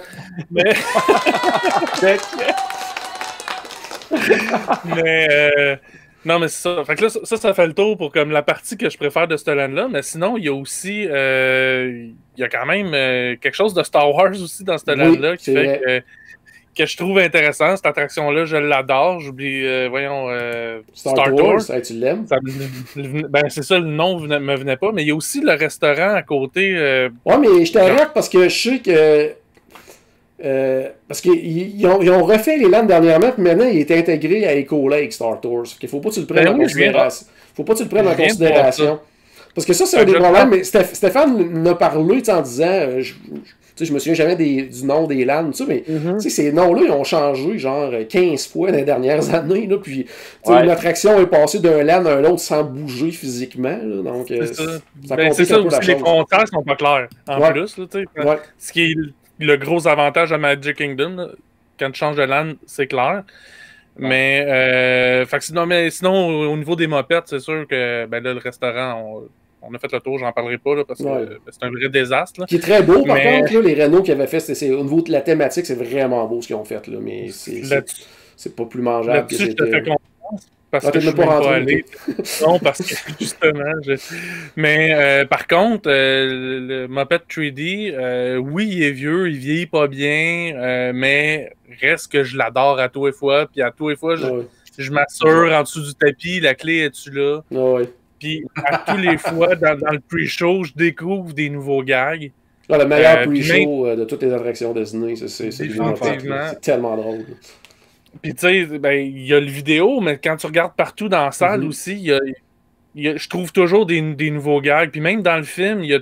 Mais non, mais c'est ça. Fait que là, ça fait le tour pour comme la partie que je préfère de ce land-là. Mais sinon, il y a aussi il y a quand même quelque chose de Star Wars aussi dans ce land-là qui fait que je trouve intéressant. Cette attraction-là, je l'adore. J'oublie, Star Tours. Tu l'aimes? Ben, c'est ça, le nom me venait pas. Mais il y a aussi le restaurant à côté. Ouais, mais je t'arrête parce que je sais que... parce qu'ils ont refait les landes dernièrement, puis maintenant, il est intégré à Echo Lake Star Tours. Il ne faut pas que tu le prennes en considération. Faut pas que tu le prennes en considération. Parce que ça, c'est un des problèmes. Mais Stéphane en a parlé en disant... je me souviens jamais du nom des landes, mais ces noms-là, ils ont changé genre 15 fois dans les dernières années. Là, puis une attraction est passée d'un land à un autre sans bouger physiquement. Là, donc, c'est ça aussi, les frontières sont pas claires. En plus, là, ce qui est le gros avantage à Magic Kingdom, là, quand tu changes de land, c'est clair. Mais, sinon, au niveau des mopettes, c'est sûr que là, le restaurant... On a fait le tour, j'en parlerai pas là, parce que c'est un vrai désastre. Là. Qui est très beau, par contre, là, les Renault qu'ils avaient fait, au niveau de la thématique, c'est vraiment beau ce qu'ils ont fait. Là, mais c'est pas plus mangeable que c'était. Je te fais confiance parce que je ne suis pas allé. Non, parce que justement. Mais par contre, le Muppet 3D, oui, il est vieux, il vieillit pas bien, mais reste que je l'adore à tous les fois. Puis à tous les fois, je m'assure en dessous du tapis, la clé est-tu là? Puis à tous les fois, dans le pre-show, je découvre des nouveaux gags. Le meilleur pre-show de toutes les attractions Disney, c'est tellement drôle. Puis tu sais, il y a le vidéo, mais quand tu regardes partout dans la salle aussi, je trouve toujours des nouveaux gags. Puis même dans le film, il y a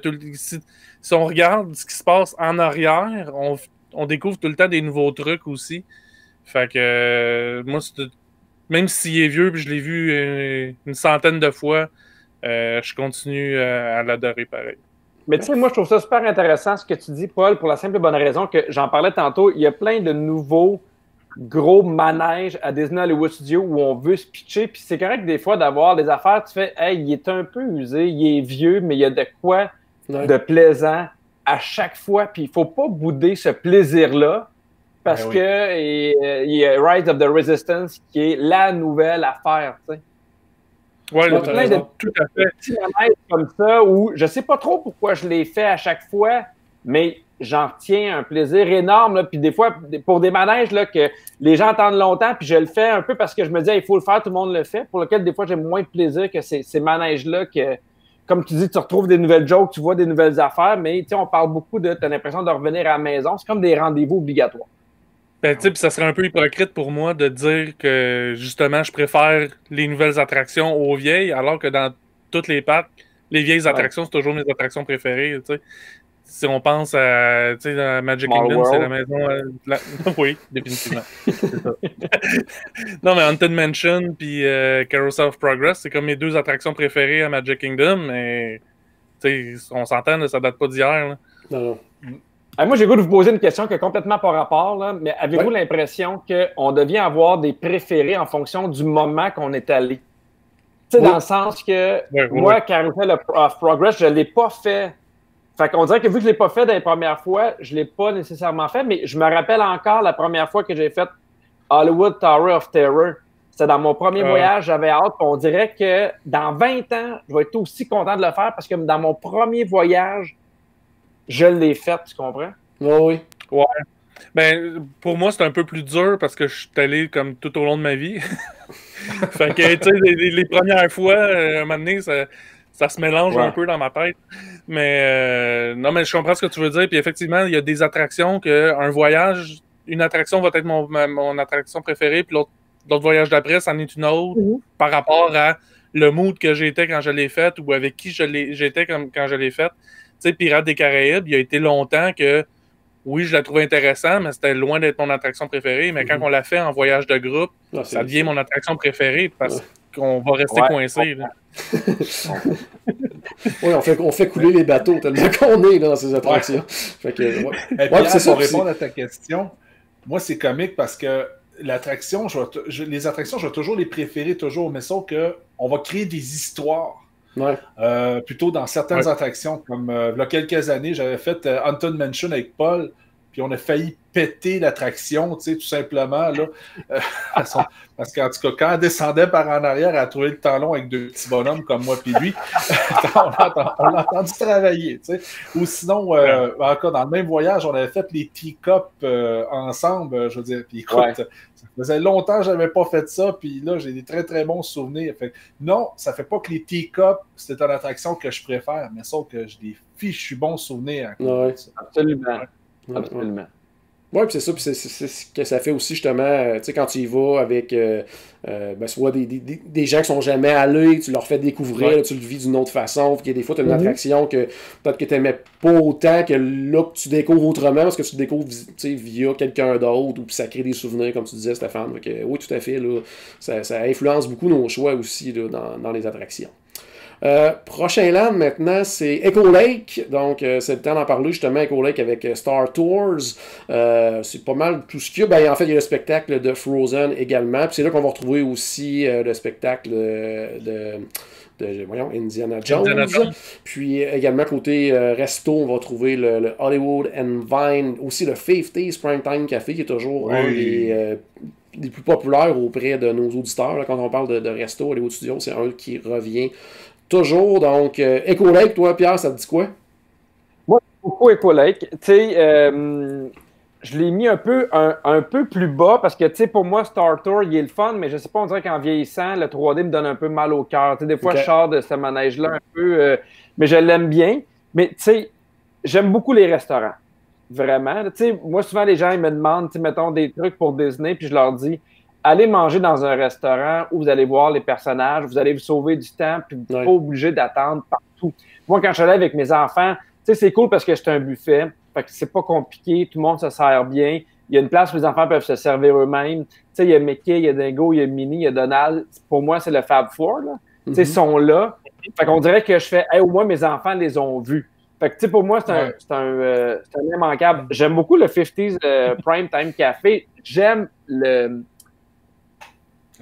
si on regarde ce qui se passe en arrière, on découvre tout le temps des nouveaux trucs aussi. Fait que moi, même s'il est vieux, puis je l'ai vu une centaine de fois, je continue à l'adorer pareil. Mais tu sais, moi, je trouve ça super intéressant ce que tu dis, Paul, pour la simple et bonne raison que j'en parlais tantôt. Il y a plein de nouveaux gros manèges à Disney Hollywood Studios où on veut se pitcher. Puis c'est correct des fois d'avoir des affaires, tu fais, hey, il est un peu usé, il est vieux, mais il y a de quoi de plaisant à chaque fois. Puis il ne faut pas bouder ce plaisir-là parce que il y a Rise of the Resistance qui est la nouvelle affaire, tu sais. Oui, plein de tout à fait. Petits manèges comme ça où je sais pas trop pourquoi je les fais à chaque fois, mais j'en retiens un plaisir énorme. Là, puis des fois, pour des manèges là, que les gens attendent longtemps, puis je le fais un peu parce que je me dis, il faut le faire, tout le monde le fait, pour lequel des fois, j'ai moins de plaisir que ces manèges-là que, comme tu dis, tu retrouves des nouvelles jokes, tu vois des nouvelles affaires, mais on parle beaucoup de, tu as l'impression de revenir à la maison. C'est comme des rendez-vous obligatoires. Ben, tu sais, ça serait un peu hypocrite pour moi de dire que, justement, je préfère les nouvelles attractions aux vieilles, alors que dans toutes les parcs, les vieilles attractions, c'est toujours mes attractions préférées, tu sais. Si on pense à, tu sais, Magic Kingdom, c'est la maison... Oui, définitivement. C'est ça. Non, mais Haunted Mansion puis Carousel of Progress, c'est comme mes deux attractions préférées à Magic Kingdom, mais, tu sais, on s'entend, ça date pas d'hier. Non. Moi, j'ai le goût de vous poser une question qui est complètement par rapport, là, mais avez-vous l'impression qu'on devient avoir des préférés en fonction du moment qu'on est allé? Tu sais, dans le sens que moi, Carousel of Progress, je ne l'ai pas fait. Fait qu'on dirait que vu que je ne l'ai pas fait dans les premières fois, je ne l'ai pas nécessairement fait, mais je me rappelle encore la première fois que j'ai fait Hollywood Tower of Terror. C'était dans mon premier voyage, j'avais hâte. On dirait que dans 20 ans, je vais être aussi content de le faire parce que dans mon premier voyage, je l'ai fait, tu comprends? Oui. Ouais. Ben, pour moi, c'est un peu plus dur parce que je suis allé comme tout au long de ma vie. Fait que, tu sais, les premières fois, à un moment donné, ça se mélange un peu dans ma tête. Mais, non, mais je comprends ce que tu veux dire. Puis effectivement, il y a des attractions un voyage, une attraction va être mon attraction préférée, puis l'autre voyage d'après, c'en est une autre par rapport à le mood que j'étais quand je l'ai faite ou avec qui j'étais quand je l'ai faite. Tu sais, Pirates des Caraïbes, il y a été longtemps que, oui, je la trouvais intéressante, mais c'était loin d'être mon attraction préférée. Mais quand on l'a fait en voyage de groupe, ça devient mon attraction préférée parce qu'on va rester coincé. Oui, on fait couler les bateaux tellement qu'on est là, dans ces attractions. Fait que, c'est ça, pour répondre à ta question, moi, c'est comique parce que les attractions, je vais toujours les préférer, mais sauf qu'on va créer des histoires. Plutôt dans certaines attractions, comme il y a quelques années, j'avais fait Haunted Mansion avec Paul, puis on a failli péter l'attraction, tu sais, tout simplement, là. Parce qu'en tout cas, quand elle descendait par en arrière, elle a trouvé le temps long avec deux petits bonhommes comme moi puis lui. On l'a entendu travailler, tu sais. Ou sinon, encore dans le même voyage, on avait fait les teacups ensemble, je veux dire. Puis écoute, ça faisait longtemps que je n'avais pas fait ça, puis là, j'ai des très, très bons souvenirs. Fait, non, ça ne fait pas que les teacups, c'est une attraction que je préfère, mais sauf que j'ai des fichus bons souvenirs. Absolument. Absolument. Oui, puis c'est ça, puis c'est ce que ça fait aussi justement, tu sais, quand tu y vas avec soit des gens qui sont jamais allés, tu leur fais découvrir, là, tu le vis d'une autre façon, puis des fois tu as une attraction que peut-être que tu n'aimais pas autant, que là que tu découvres autrement, parce que tu découvres via quelqu'un d'autre, ou puis ça crée des souvenirs, comme tu disais, Stéphane. Donc, oui, tout à fait, là, ça influence beaucoup nos choix aussi là, dans les attractions. Prochain land maintenant, c'est Echo Lake. Donc, c'est le temps d'en parler justement, Echo Lake avec Star Tours. C'est pas mal tout ce qu'il y a. Ben, en fait, il y a le spectacle de Frozen également. Puis c'est là qu'on va retrouver aussi le spectacle de Indiana Jones. Puis également, côté resto, on va trouver le Hollywood and Vine, aussi le 50s Primetime Café, qui est toujours un des plus populaires auprès de nos auditeurs. Là, quand on parle de resto, Hollywood Studios, c'est un qui revient toujours. Donc, Echo Lake, toi, Pierre, ça te dit quoi? Moi, beaucoup Echo Lake. Tu sais, je l'ai mis un peu plus bas parce que, tu sais, pour moi, Star Tour, il est le fun, mais je sais pas, on dirait qu'en vieillissant, le 3D me donne un peu mal au cœur. Tu sais, des fois, je sors de ce manège-là un peu, mais je l'aime bien. Mais, tu sais, j'aime beaucoup les restaurants. Vraiment. Tu sais, moi, souvent, les gens, ils me demandent, tu sais, mettons, des trucs pour Disney, puis je leur dis, allez manger dans un restaurant où vous allez voir les personnages, vous allez vous sauver du temps, puis vous n'êtes pas obligé d'attendre partout. Moi, quand je suis allé avec mes enfants, tu sais, c'est cool parce que c'est un buffet, fait que c'est pas compliqué, tout le monde se sert bien. Il y a une place où les enfants peuvent se servir eux-mêmes. Tu sais, il y a Mickey, il y a Dingo, il y a Minnie, il y a Donald. Pour moi, c'est le Fab Four, là. Tu sais, ils sont là. Fait qu'on dirait que je fais, hey, au moins, mes enfants les ont vus. Fait que, tu sais, pour moi, c'est un immanquable. J'aime beaucoup le 50s Primetime Café. J'aime le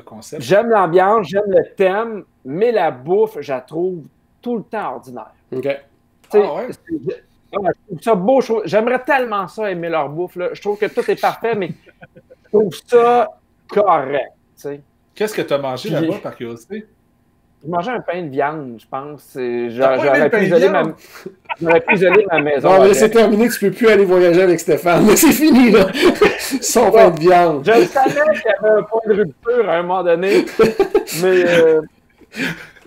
concept. J'aime l'ambiance, j'aime le thème, mais la bouffe, je la trouve tout le temps ordinaire. OK. Je trouve ça beau. J'aimerais tellement ça aimer leur bouffe. Là. Je trouve que tout est parfait, mais je trouve ça correct. T'sais. Qu'est-ce que tu as mangé là-bas, par curiosité? Je mangeais un pain de viande, je pense. J'aurais pu isoler ma maison. Non, mais c'est terminé, tu peux plus aller voyager avec Stéphane. Mais c'est fini, là. Son pain de viande. Je savais qu'il y avait un point de rupture à un moment donné. Mais,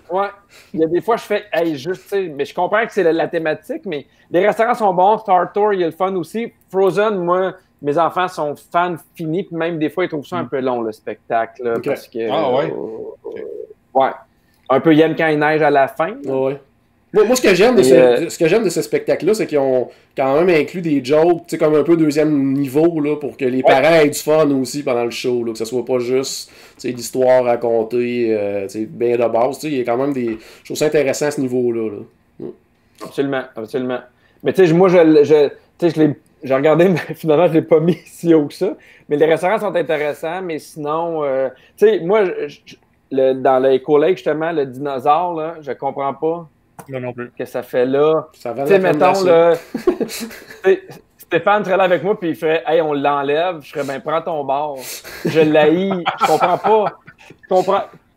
ouais. Il y a des fois, je fais, hey, juste, tu sais, mais je comprends que c'est la thématique, mais les restaurants sont bons. Star Tour, il y a le fun aussi. Frozen, moi, mes enfants sont fans finis, puis même des fois, ils trouvent ça un peu long, le spectacle. Là, parce que, ouais. Un peu Yann quand il neige à la fin. Ouais. Moi, ce que j'aime de ce spectacle-là, c'est qu'ils ont quand même inclus des jokes, tu sais, comme un peu deuxième niveau, là, pour que les parents aient du fun aussi pendant le show, là, que ce soit pas juste, tu sais, l'histoire racontée, tu sais, bien de base, tu sais, il y a quand même des choses intéressantes à ce niveau-là, là. Absolument, absolument. Mais tu sais, moi, j'ai regardé, mais finalement, je l'ai pas mis si haut que ça. Mais les restaurants sont intéressants, mais sinon, tu sais, moi, dans l'Echo Lake, justement, le dinosaure, là, je comprends pas. Non plus. Que ça fait là. Ça va. Tu sais, mettons, là. Stéphane serait là avec moi, puis il ferait, hey, on l'enlève. Je ferais, ben, prends ton bord. Je l'haïs. Je comprends pas.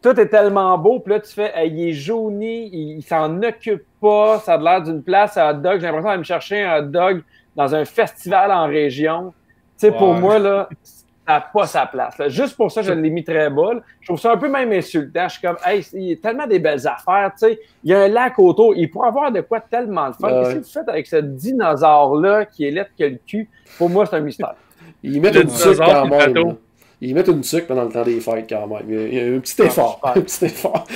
Tout est tellement beau, puis là, tu fais, hey, il est jauni, il s'en occupe pas. Ça a l'air d'une place à hot dog. J'ai l'impression d'aller me chercher un hot dog dans un festival en région. Tu sais, pour moi, là, ça n'a pas sa place. Là. Juste pour ça, je l'ai mis très bas. Là. Je trouve ça un peu même insultant. Je suis comme, hey, il y a tellement des belles affaires. Tu sais, il y a un lac autour. Il pourrait avoir de quoi tellement de fun. Qu'est-ce que vous faites avec ce dinosaure-là qui est laid que le cul? Pour moi, c'est un mystère. Ils mettent une sucre quand même. Ils mettent une sucre pendant le temps des fêtes quand même. Il y a un petit effort. Un petit effort.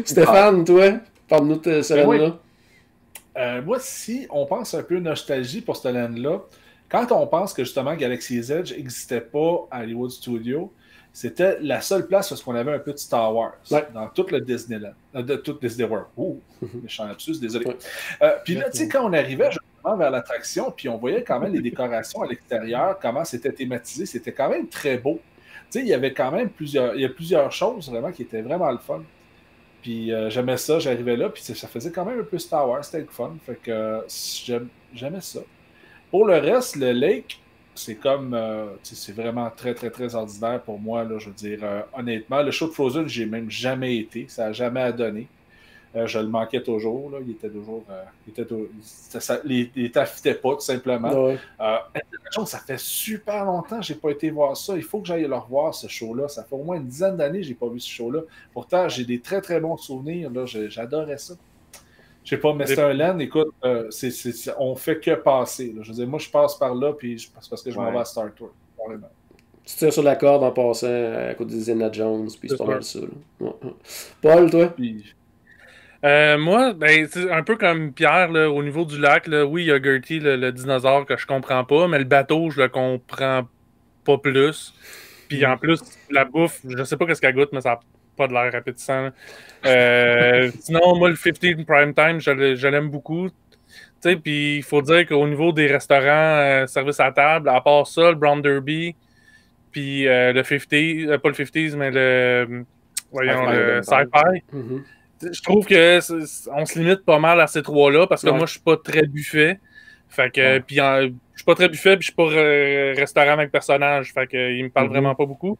Stéphane, toi, parle-nous de cette laine-là. Moi, si on pense un peu nostalgie pour cette laine-là, quand on pense que justement Galaxy's Edge n'existait pas à Hollywood Studios, c'était la seule place où on avait un peu de Star Wars dans tout le Disneyland, de tout Disney World. Ouh, méchant lapsus, désolé. Puis là, tu sais, quand on arrivait justement vers l'attraction, puis on voyait quand même les décorations à l'extérieur, comment c'était thématisé, c'était quand même très beau. Tu sais, il y avait quand même plusieurs choses vraiment qui étaient vraiment le fun. Puis j'aimais ça, j'arrivais là, puis ça faisait quand même un peu Star Wars, c'était le fun. Fait que j'aimais ça. Pour le reste, le lake, c'est comme, c'est vraiment très, très, très ordinaire pour moi, là, je veux dire, honnêtement. Le show de Frozen, j'ai même jamais été, ça n'a jamais donné. Je le manquais toujours, là, il était toujours, les taffitaient pas, tout simplement. Ouais. Ça fait super longtemps que j'ai pas été voir ça. Il faut que j'aille le revoir, ce show-là. Ça fait au moins une dizaine d'années que j'ai pas vu ce show-là. Pourtant, j'ai des très, très bons souvenirs, là, j'adorais ça. Je sais pas, mais c'est un land, écoute, on fait que passer. Là. Je veux dire, moi, je passe par là, puis c'est parce que je m'en vais à Star Tour. Carrément. Tu tires sur la corde en passant à côté des Indiana Jones, puis c'est pas mal ça. Paul, toi? Moi, ben, un peu comme Pierre, là, au niveau du lac, là, oui, il y a Gertie, le dinosaure, que je comprends pas, mais le bateau, je le comprends pas plus. Puis en plus, la bouffe, je sais pas qu'est-ce qu'elle goûte, mais ça n'a pas de l'air appétissant. Sinon, moi, le 15 Prime Time, je l'aime beaucoup. Puis il faut dire qu'au niveau des restaurants, service à table, à part ça, le Brown Derby, puis le 50, pas le 50s, mais le Sci-Fi. Je trouve que on se limite pas mal à ces trois-là parce que moi, je suis pas très buffet. Fait que, puis je suis pas très buffet, puis je suis pas restaurant avec personnage. Fait que, il me parle vraiment pas beaucoup.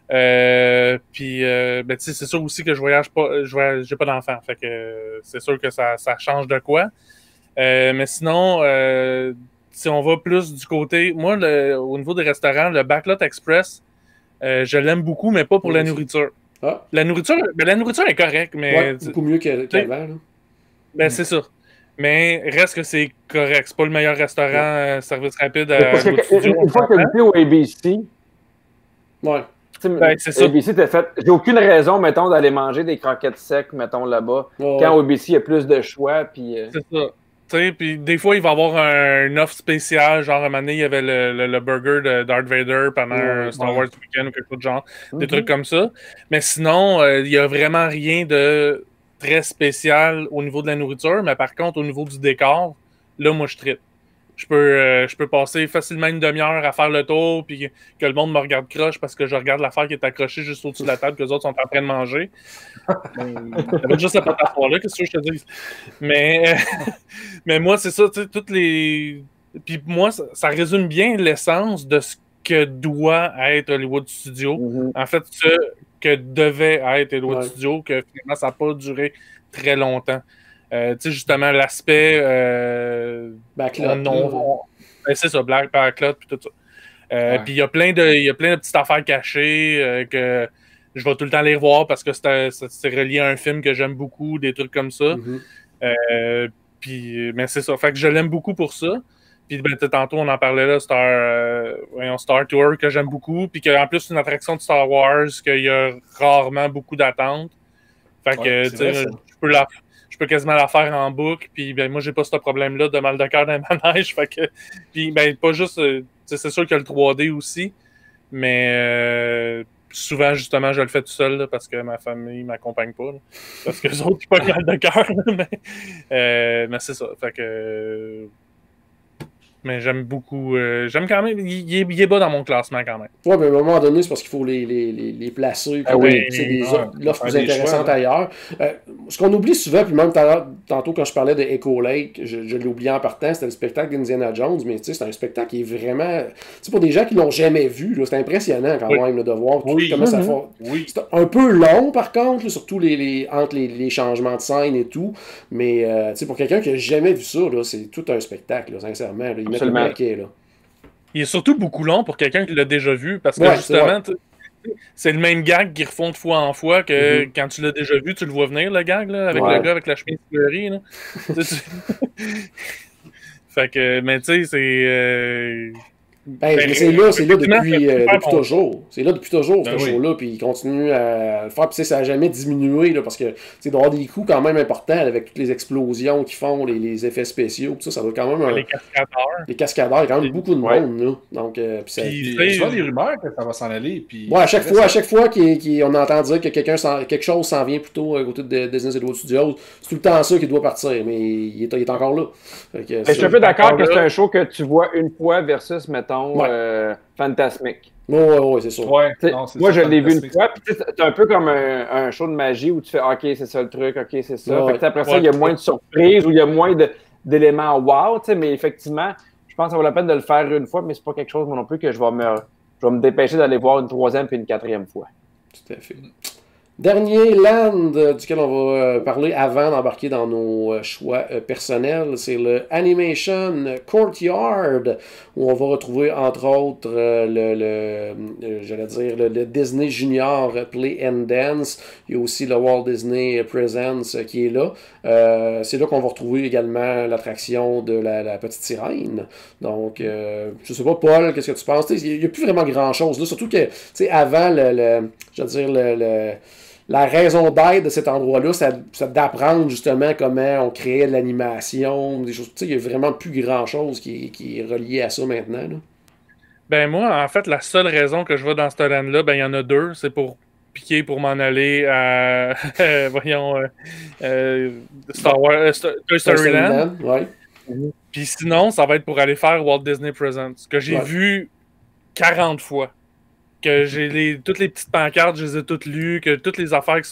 Puis, ben, tu sais, c'est sûr aussi que je voyage pas, j'ai pas d'enfant. Fait que c'est sûr que ça change de quoi. Mais sinon, si on va plus du côté. Moi, au niveau des restaurants, le Backlot Express, je l'aime beaucoup, mais pas pour la nourriture. La nourriture est correcte, mais. Beaucoup mieux qu'avant. Ben, c'est ça. Mais reste que c'est correct. C'est pas le meilleur restaurant service rapide à une fois que tu es au ABC. Ouais. Ben, c'est ça. ABC, t'as fait. J'ai aucune raison, mettons, d'aller manger des croquettes secs, mettons, là-bas. Quand au ABC, il y a plus de choix. Puis, c'est ça. Puis des fois, il va y avoir un offre spécial, genre à un moment donné, il y avait le burger de Darth Vader pendant un Star Wars Weekend ou quelque chose de genre, des trucs comme ça. Mais sinon, il n'y a vraiment rien de très spécial au niveau de la nourriture, mais par contre, au niveau du décor, là, moi, je trippe. Je peux passer facilement une demi-heure à faire le tour, puis que le monde me regarde croche parce que je regarde l'affaire qui est accrochée juste au-dessus de la table que les autres sont en train de manger. J'avais juste cette affaire-là, qu'est-ce que je te dis? Mais moi, c'est ça, tu sais, toutes les... Puis moi, ça résume bien l'essence de ce que doit être Hollywood Studios. En fait, ce que devait être Elwood Studio, que finalement, ça n'a pas duré très longtemps. Tu sais, justement, l'aspect... c'est ça, Black Backlot, puis tout ça. Puis il y a plein de petites affaires cachées que je vais tout le temps les revoir parce que c'est relié à un film que j'aime beaucoup, des trucs comme ça. Mais c'est ça. Fait que je l'aime beaucoup pour ça. Puis tantôt, on en parlait là, Star Tour, que j'aime beaucoup. Puis qu'en plus, c'est une attraction de Star Wars, qu'il y a rarement beaucoup d'attentes. Fait que, tu sais, je peux quasiment la faire en boucle. Puis moi, j'ai pas ce problème-là de mal de cœur dans les manèges. Fait que, puis pas juste... c'est sûr qu'il y a le 3D aussi. Mais... souvent, justement, je le fais tout seul là, parce que ma famille ne m'accompagne pas. Là, parce que les autres, ils pas mal de cœur. Mais c'est ça. Fait que... mais j'aime beaucoup. J'aime quand même. Il est bas dans mon classement quand même. Oui, mais à un moment donné, c'est parce qu'il faut les placer. C'est des l'offre plus intéressante ailleurs. Ce qu'on oublie souvent, puis même tantôt quand je parlais de Echo Lake, je l'ai oublié en partant, c'était le spectacle d'Indiana Jones, mais c'est un spectacle qui est vraiment. Pour des gens qui ne l'ont jamais vu, c'est impressionnant quand même de voir comment ça fait. C'est un peu long par contre, là, surtout entre les changements de scène et tout. Mais pour quelqu'un qui n'a jamais vu ça, c'est tout un spectacle, là, sincèrement. Là, il est surtout beaucoup long pour quelqu'un qui l'a déjà vu, parce que justement, c'est le même gag qu'ils refont de fois en fois que quand tu l'as déjà vu, tu le vois venir, le gag, là, avec le gars avec la chemise fleurie. Là. Fait que, mais tu sais, c'est... c'est là depuis toujours. C'est là depuis toujours, ce show-là, puis il continue à le faire. Puis ça n'a jamais diminué, là, parce que il doit y avoir des coûts quand même importants avec toutes les explosions qu'ils font, les effets spéciaux. Ça doit quand même... Les cascadeurs. Les cascadeurs, il y a quand même beaucoup de monde. Là. Donc, il y a des rumeurs que ça va s'en aller. Puis à chaque fois qu'on entend dire que quelque chose s'en vient plutôt à côté de Disney Hollywood Studios, c'est tout le temps ça qui doit partir, mais il est encore là. Je suis un peu d'accord que c'est un show que tu vois une fois versus, mettons, Fantasmic. Oui, c'est sûr. Moi, je l'ai vu une fois. C'est un peu comme un show de magie où tu fais OK, c'est ça le truc, OK, c'est ça. Fait que, après ça, il y a moins de surprises ou il y a moins d'éléments wow. Mais effectivement, je pense que ça vaut la peine de le faire une fois, mais c'est pas quelque chose moi non plus que je vais me dépêcher d'aller voir une troisième puis une quatrième fois. Tout à fait. Dernier land duquel on va parler avant d'embarquer dans nos choix personnels, c'est le Animation Courtyard, où on va retrouver entre autres le Disney Junior Play and Dance. Il y a aussi le Walt Disney Presents qui est là. C'est là qu'on va retrouver également l'attraction de la petite sirène. Donc, je sais pas, Paul, qu'est-ce que tu penses? Il n'y a plus vraiment grand-chose là, surtout que avant la raison d'être de cet endroit-là, c'est d'apprendre justement comment on créait de l'animation, des choses. Il n'y a vraiment plus grand-chose qui est relié à ça maintenant. Là. Ben moi, en fait, la seule raison que je vais dans ce land-là, il y en a deux. C'est pour piquer pour m'en aller à Star Wars, Toy Story Land. Ouais. Puis sinon, ça va être pour aller faire Walt Disney Presents, que j'ai vu 40 fois. Que j'ai toutes les petites pancartes, je les ai toutes lues, que toutes les affaires qui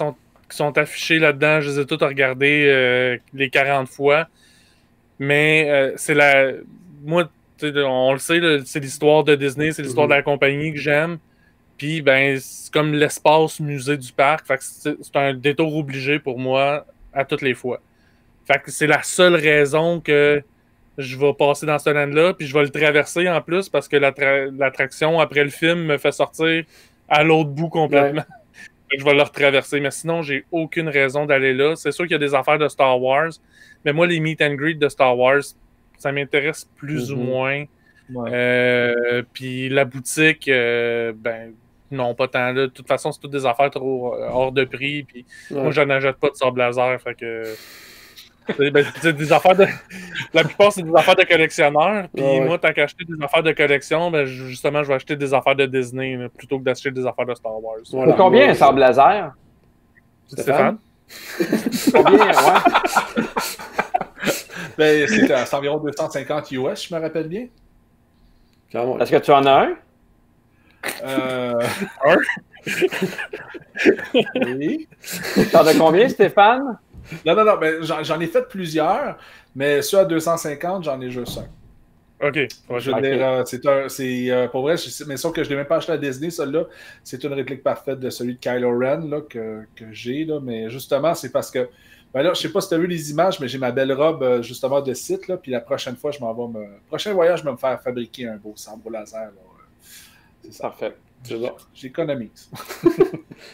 sont affichées là-dedans, je les ai toutes regardées les 40 fois. Mais moi, on le sait, là, c'est l'histoire de Disney, c'est l'histoire de la compagnie que j'aime. Puis, c'est comme l'espace musée du parc. Fait que c'est un détour obligé pour moi à toutes les fois. Fait que c'est la seule raison que je vais passer dans ce land-là, puis je vais le traverser en plus parce que l'attraction, après le film, me fait sortir à l'autre bout complètement. Ouais. Je vais le retraverser, mais sinon, j'ai aucune raison d'aller là. C'est sûr qu'il y a des affaires de Star Wars, mais moi, les meet and greet de Star Wars, ça m'intéresse plus ou moins. Ouais. Puis la boutique, non, pas tant là. De toute façon, c'est toutes des affaires trop hors de prix, puis moi, je n'achète pas de sable laser, fait que... c'est des affaires la plupart, c'est des affaires de collectionneurs. Puis moi, tant qu'acheter des affaires de collection, justement, je vais acheter des affaires de Disney là, plutôt que d'acheter des affaires de Star Wars. Voilà. C'est combien un sable laser? Stéphane? Combien, c'est environ 250 US, je me rappelle bien. Est-ce que tu en as un? Oui. T'en as combien, Stéphane? Non, j'en ai fait plusieurs, mais ceux à 250, j'en ai juste un. OK. Je veux dire, pour vrai, mais sauf que je ne l'ai même pas acheté à Disney, celui-là. C'est une réplique parfaite de celui de Kylo Ren là, que j'ai. Là, mais justement, c'est parce que. Ben là, je ne sais pas si tu as vu les images, mais j'ai ma belle robe justement de site. Là, puis la prochaine fois, prochain voyage, je vais me faire fabriquer un beau sabre laser. C'est ça. Parfait. C'est bon. J'économise.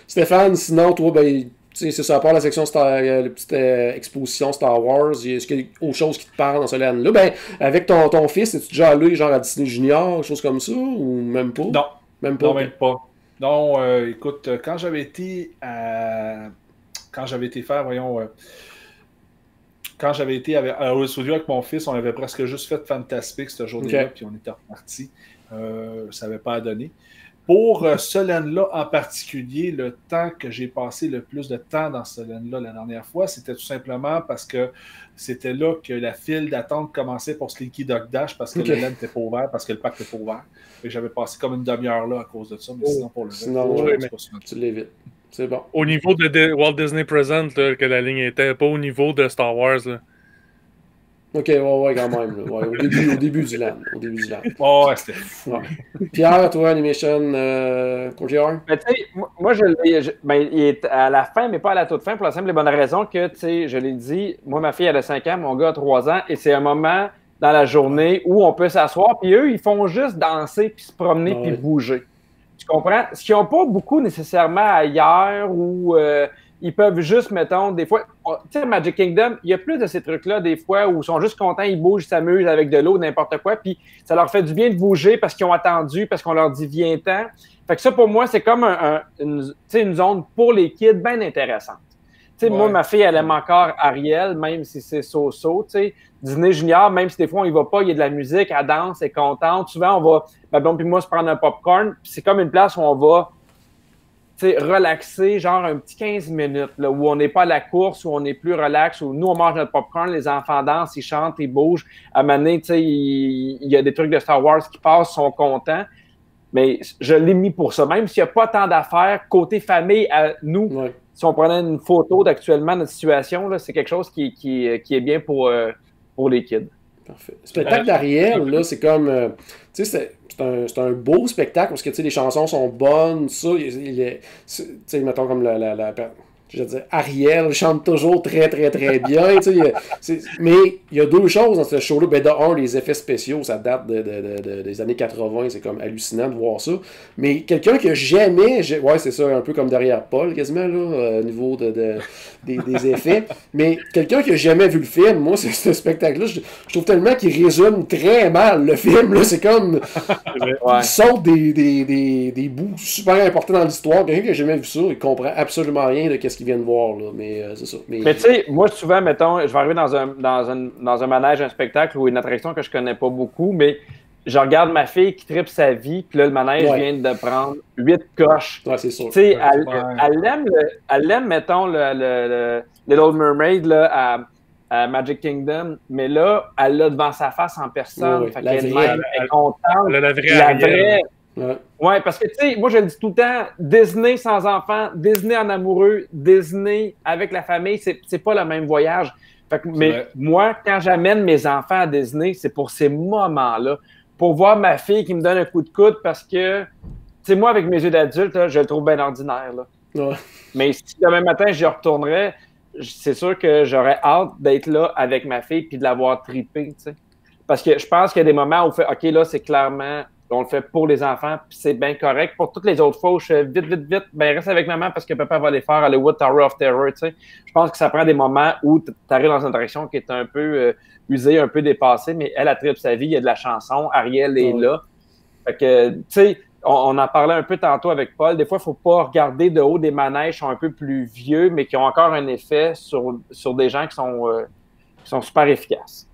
Stéphane, sinon, toi, ben. C'est ça, à part la section la petite exposition Star Wars, est-ce qu'il y a autre chose qui te parle dans ce land-là? Ben, avec ton fils, es-tu déjà allé genre à Disney Junior, quelque chose comme ça, ou même pas? Non. Même pas? Non, même pas. Non, écoute, quand j'avais été faire, voyons... quand j'avais été au studio avec mon fils, on avait presque juste fait Fantastic cette journée-là, puis on était reparti. Ça n'avait pas à donner. Pour ce land-là en particulier, le temps que j'ai passé le plus de temps dans ce land-là la dernière fois, c'était tout simplement parce que c'était là que la file d'attente commençait pour Slinky Dog Dash parce que le land n'était pas ouvert, parce que le parc n'était pas ouvert. Et j'avais passé comme une demi-heure là à cause de ça, mais sinon pour le reste, tu l'évites. C'est bon. Au niveau de Walt Disney Present, là, que la ligne était, pas au niveau de Star Wars. Là. OK, ouais, quand même. Ouais, au début du land. Oh, ouais, c'était fou. Ouais. Pierre, toi, Animation Courtyard? Ben, moi, il est à la fin, mais pas à la toute fin, pour la simple et bonne raison que, je l'ai dit, moi, ma fille, elle a 5 ans, mon gars a 3 ans, et c'est un moment dans la journée où on peut s'asseoir, puis eux, ils font juste danser, puis se promener, puis bouger. Tu comprends? Ce qu'ils n'ont pas beaucoup nécessairement ailleurs, ou... ils peuvent juste, mettons, des fois... Tu sais, Magic Kingdom, il y a plus de ces trucs-là, des fois, où ils sont juste contents, ils bougent, ils s'amusent avec de l'eau, n'importe quoi, puis ça leur fait du bien de bouger parce qu'ils ont attendu, parce qu'on leur dit « viens-t'en ». Fait que ça, pour moi, c'est comme une zone pour les kids bien intéressante. Tu sais, moi, ma fille, elle aime encore Ariel, même si c'est so-so, tu sais. Disney Junior, même si des fois, on y va pas, il y a de la musique, elle danse, elle est contente. Souvent, on va, ma blonde puis moi, se prendre un popcorn, puis c'est comme une place où on va relaxer, genre un petit 15 minutes, là, où on n'est pas à la course, où on est plus relax, où nous, on mange notre popcorn, les enfants dansent, ils chantent, ils bougent. À un moment donné, il y a des trucs de Star Wars qui passent, sont contents. Mais je l'ai mis pour ça. Même s'il n'y a pas tant d'affaires, côté famille, à nous, si on prenait une photo d'actuellement notre situation, là, c'est quelque chose qui est bien pour les kids. Parfait. Le spectacle d'Ariel, là, c'est comme... tu sais, c'est un beau spectacle parce que les chansons sont bonnes, ça. Tu sais, mettons comme je veux dire, Ariel chante toujours très, très, très bien. Mais il y a deux choses dans ce show-là. Ben, de un, les effets spéciaux, ça date des années 80. C'est comme hallucinant de voir ça. Mais quelqu'un que jamais... Ouais, c'est ça, un peu comme derrière Paul, quasiment, là, au niveau des effets. Mais quelqu'un qui a jamais vu le film, moi, c'est ce spectacle-là, je trouve tellement qu'il résume très mal le film. Là. C'est comme... Il saute des bouts super importants dans l'histoire. Quelqu'un qui a jamais vu ça, il comprend absolument rien de ce qu'ils viennent voir, là, mais c'est ça. Mais tu sais, moi, souvent, mettons, je vais arriver dans un manège, un spectacle ou une attraction que je connais pas beaucoup, mais je regarde ma fille qui tripe sa vie, puis là, le manège vient de prendre 8 coches. Ouais, c'est sûr. Tu sais, elle aime, mettons, le Little Mermaid là, à Magic Kingdom, mais là, elle l'a devant sa face en personne. Fait qu'elle est contente. La vraie. Ouais, parce que, tu sais, moi, je le dis tout le temps, Disney sans enfants, Disney en amoureux, Disney avec la famille, c'est pas le même voyage. Fait que, mais moi, quand j'amène mes enfants à Disney, c'est pour ces moments-là, pour voir ma fille qui me donne un coup de coude parce que, tu sais, moi, avec mes yeux d'adulte, là, je le trouve bien ordinaire, là. Ouais. Mais si demain matin, j'y retournerais, c'est sûr que j'aurais hâte d'être là avec ma fille puis de l'avoir trippé, tu sais. Parce que je pense qu'il y a des moments où on fait, OK, là, c'est clairement... On le fait pour les enfants, puis c'est bien correct. Pour toutes les autres fois où je fais vite, ben reste avec maman parce que papa va les faire à Hollywood Tower of Terror, tu sais. Je pense que ça prend des moments où tu arrives dans une attraction qui est un peu usée, un peu dépassée, mais elle a tripe sa vie, il y a de la chanson, Ariel est là. Fait que, tu sais, on en parlait un peu tantôt avec Paul, des fois, il ne faut pas regarder de haut des manèges qui sont un peu plus vieux, mais qui ont encore un effet sur des gens qui sont super efficaces.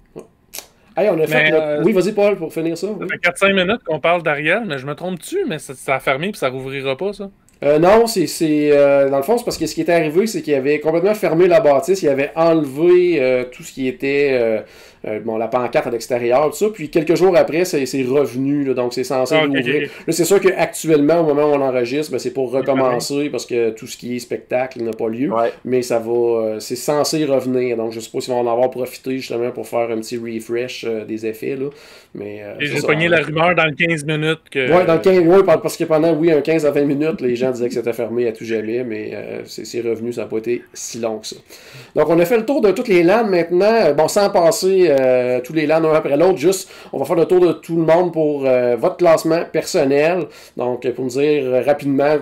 Hey, on a fait oui, vas-y, Paul, pour finir ça. Ça fait 4-5 minutes qu'on parle d'Ariel, mais je me trompe-tu, mais ça a fermé puis ça rouvrira pas, ça? Non, dans le fond, c'est parce que ce qui était arrivé, c'est qu'il avait complètement fermé la bâtisse, il avait enlevé tout ce qui était la pancarte à l'extérieur, tout ça, puis quelques jours après, c'est revenu, là, donc c'est censé rouvrir. Là, c'est sûr qu'actuellement, au moment où on enregistre, c'est pour recommencer, parce que tout ce qui est spectacle n'a pas lieu, mais ça va, c'est censé revenir, donc je sais pas s'ils vont en avoir profité justement pour faire un petit refresh des effets, là, mais... Et j'ai pogné la rumeur dans le 15 minutes que... Ouais, dans le 15, parce que pendant, un 15 à 20 minutes, les gens disaient que c'était fermé à tout jamais, mais c'est revenu, ça n'a pas été si long que ça. Donc, on a fait le tour de toutes les LAN maintenant, bon, sans passer tous les LAN un après l'autre, juste, on va faire le tour de tout le monde pour votre classement personnel, donc pour me dire rapidement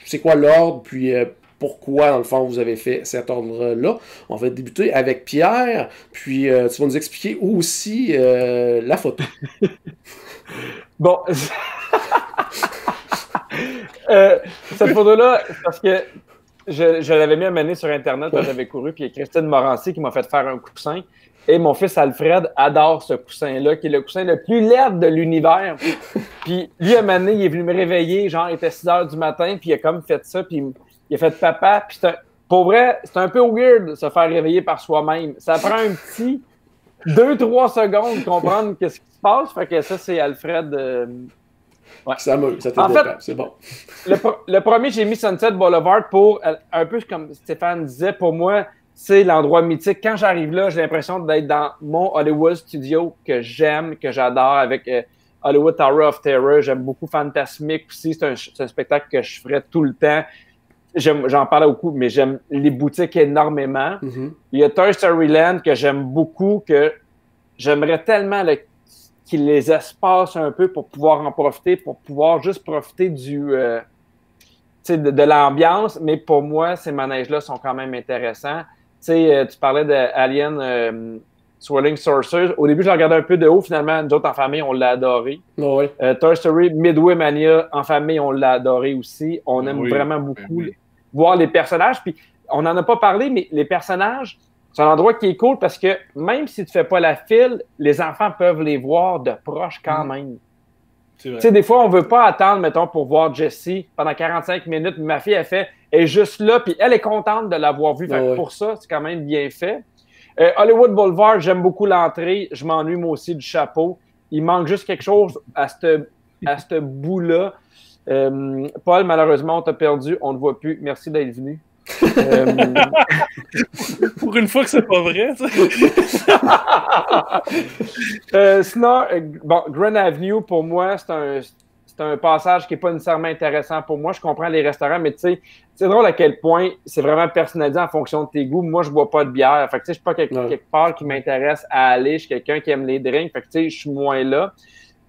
c'est quoi l'ordre, puis pourquoi, dans le fond, vous avez fait cet ordre-là. On va débuter avec Pierre, puis tu vas nous expliquer aussi la photo. Bon... cette photo-là, parce que je l'avais mis à mener sur Internet quand j'avais couru, puis il y a Christine Morancy qui m'a fait faire un coussin. Et mon fils Alfred adore ce coussin-là, qui est le coussin le plus laid de l'univers. Puis lui, à un moment donné, il est venu me réveiller, genre, il était 6 h du matin, puis il a comme fait ça, puis il a fait papa. Puis pour vrai, c'est un peu weird de se faire réveiller par soi-même. Ça prend un petit 2-3 secondes de comprendre qu'est-ce qui se passe. Fait que ça, c'est Alfred... Ouais. Ça en fait, c'est bon. Le premier, j'ai mis Sunset Boulevard pour, un peu comme Stéphane disait, pour moi, c'est l'endroit mythique. Quand j'arrive là, j'ai l'impression d'être dans mon Hollywood Studio que j'aime, que j'adore, avec Hollywood Tower of Terror. J'aime beaucoup Fantasmic aussi. C'est un spectacle que je ferais tout le temps. J'en parle beaucoup, mais j'aime les boutiques énormément. Mm-hmm. Il y a Toy Story Land que j'aime beaucoup, que j'aimerais tellement qu'il les espace un peu pour pouvoir en profiter, pour pouvoir juste profiter de l'ambiance. Mais pour moi, ces manèges-là sont quand même intéressants. Tu parlais d'Alien Swirling Saucers. Au début, je le regardais un peu de haut. Finalement, nous autres, en famille, on l'a adoré. Oh oui. Toy Story Midway Mania, en famille, on l'a adoré aussi. On aime vraiment beaucoup voir les personnages. Puis, on n'en a pas parlé, mais les personnages... C'est un endroit qui est cool parce que même si tu ne fais pas la file, les enfants peuvent les voir de proche quand même. Tu sais, des fois, on ne veut pas attendre, mettons, pour voir Jessie pendant 45 minutes. Ma fille, elle est juste là, puis elle est contente de l'avoir vue. Pour ça, c'est quand même bien fait. Hollywood Boulevard, j'aime beaucoup l'entrée. Je m'ennuie, moi aussi, du chapeau. Il manque juste quelque chose à ce bout-là. Paul, malheureusement, on t'a perdu. On ne te voit plus. Merci d'être venu. Pour une fois que c'est pas vrai, sinon, Grand Avenue, pour moi, c'est un passage qui n'est pas nécessairement intéressant pour moi. Je comprends les restaurants, mais tu sais, c'est drôle à quel point c'est vraiment personnalisé en fonction de tes goûts. Moi, je bois pas de bière. Fait que tu sais, je suis pas quelque part qui m'intéresse à aller. Je suis quelqu'un qui aime les drinks. Fait que tu sais, je suis moins là.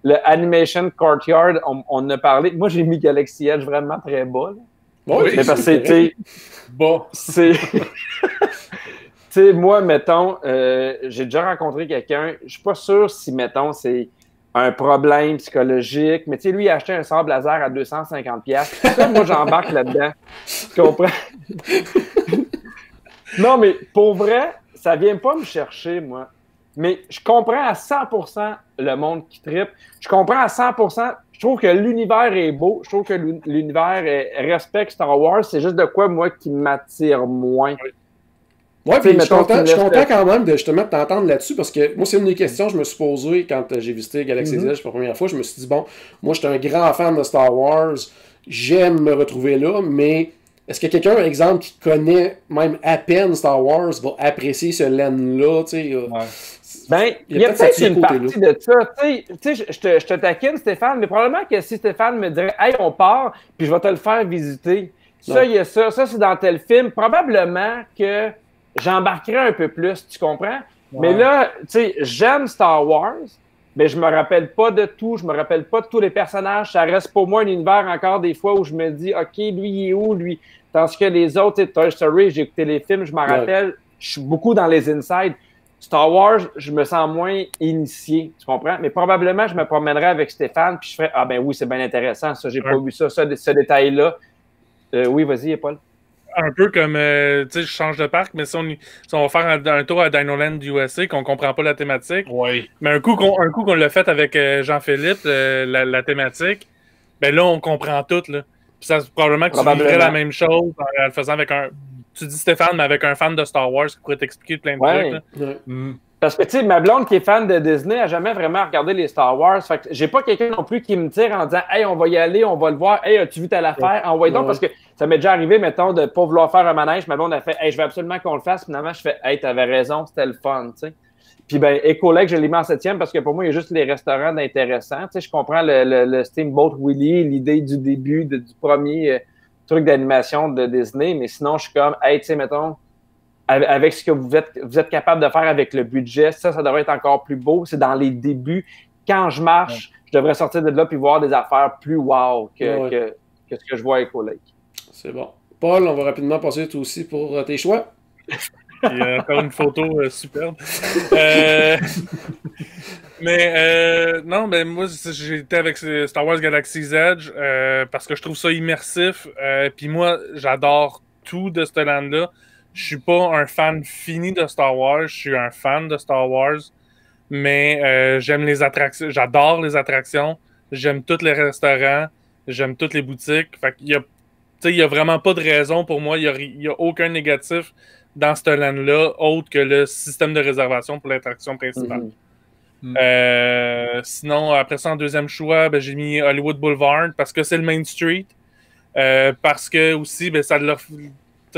Le Animation Courtyard, on en a parlé. Moi, j'ai mis Galaxy Edge vraiment très bas, là. Oui, mais parce que c'est tu sais, moi, mettons, j'ai déjà rencontré quelqu'un, je suis pas sûr si, mettons, c'est un problème psychologique, mais tu sais, lui, il a acheté un sable laser à 250$. Moi, j'embarque là-dedans. Tu comprends? Non, mais pour vrai, ça vient pas me chercher, moi. Mais je comprends à 100% le monde qui trippe. Je comprends à 100%. Je trouve que l'univers est beau. Je trouve que l'univers respecte Star Wars. C'est juste de quoi, moi, qui m'attire moins. Oui, puis je suis content quand même de justement t'entendre là-dessus parce que moi, c'est une des questions que je me suis posée quand j'ai visité Galaxy's Edge pour la première fois. Je me suis dit, bon, moi, je suis un grand fan de Star Wars. J'aime me retrouver là, mais est-ce que quelqu'un, par exemple, qui connaît même à peine Star Wars va apprécier ce land-là, tu sais? Ben, il y a peut-être une partie de ça. Tu sais, je te taquine, Stéphane, mais probablement que si Stéphane me dirait « Hey, on part, puis je vais te le faire visiter. » Ça, il y a ça. Ça, c'est dans tel film. Probablement que j'embarquerais un peu plus, tu comprends? Ouais. Mais là, tu sais, j'aime Star Wars, mais je me rappelle pas de tout. Je me rappelle pas de tous les personnages. Ça reste pour moi un univers encore des fois où je me dis « OK, lui, il est où, lui? » Tandis que les autres, Toy Story, j'ai écouté les films, je m'en rappelle. Je suis beaucoup dans les inside. Star Wars, je me sens moins initié, tu comprends? Mais probablement, je me promènerais avec Stéphane, puis je ferais « Ah ben oui, c'est bien intéressant, ça, j'ai pas vu ça, ce détail-là. » Oui, vas-y, Paul. Un peu comme, tu sais, je change de parc, mais si on va faire un tour à Dinoland USA, qu'on comprend pas la thématique, mais un coup qu'on l'a fait avec Jean-Philippe, la thématique, ben là, on comprend tout, là. Puis ça, probablement que tu vivrais la même chose en le faisant avec un... Tu dis Stéphane, mais avec un fan de Star Wars qui pourrait t'expliquer plein de trucs. Parce que, tu sais, ma blonde qui est fan de Disney n'a jamais vraiment regardé les Star Wars. Fait que j'ai pas quelqu'un non plus qui me tire en disant « Hey, on va y aller, on va le voir. Hey, as-tu vu telle affaire? Envoie donc. » Parce que ça m'est déjà arrivé, mettons, de ne pas vouloir faire un manège. Ma blonde a fait « Hey, je veux absolument qu'on le fasse. » Finalement, je fais « Hey, t'avais raison, c'était le fun. » Tu sais. Puis, ben, Ecolake, je l'ai mis en 7e parce que pour moi, il y a juste les restaurants d'intéressants. Tu sais, je comprends le Steamboat Willie, l'idée du début, du premier truc d'animation de Disney. Mais sinon, je suis comme « Hey, tu sais, mettons, avec ce que vous êtes capable de faire avec le budget, ça devrait être encore plus beau. C'est dans les débuts. Quand je marche, je devrais sortir de là puis voir des affaires plus wow que ce que je vois à Ecolake. C'est bon. Paul, on va rapidement passer toi aussi pour tes choix. Il y a encore une photo superbe. Non, ben moi, j'ai été avec Star Wars Galaxy's Edge parce que je trouve ça immersif. Puis moi, j'adore tout de ce land-là. Je suis pas un fan fini de Star Wars, je suis un fan de Star Wars, mais j'aime les attractions, j'adore les attractions, j'aime tous les restaurants, j'aime toutes les boutiques. Fait qu'il y a vraiment pas de raison pour moi, il y a aucun négatif dans ce land-là, autre que le système de réservation pour l'attraction principale. Sinon, après ça, en deuxième choix, ben, j'ai mis Hollywood Boulevard parce que c'est le Main Street, parce que aussi, ben, ça leur...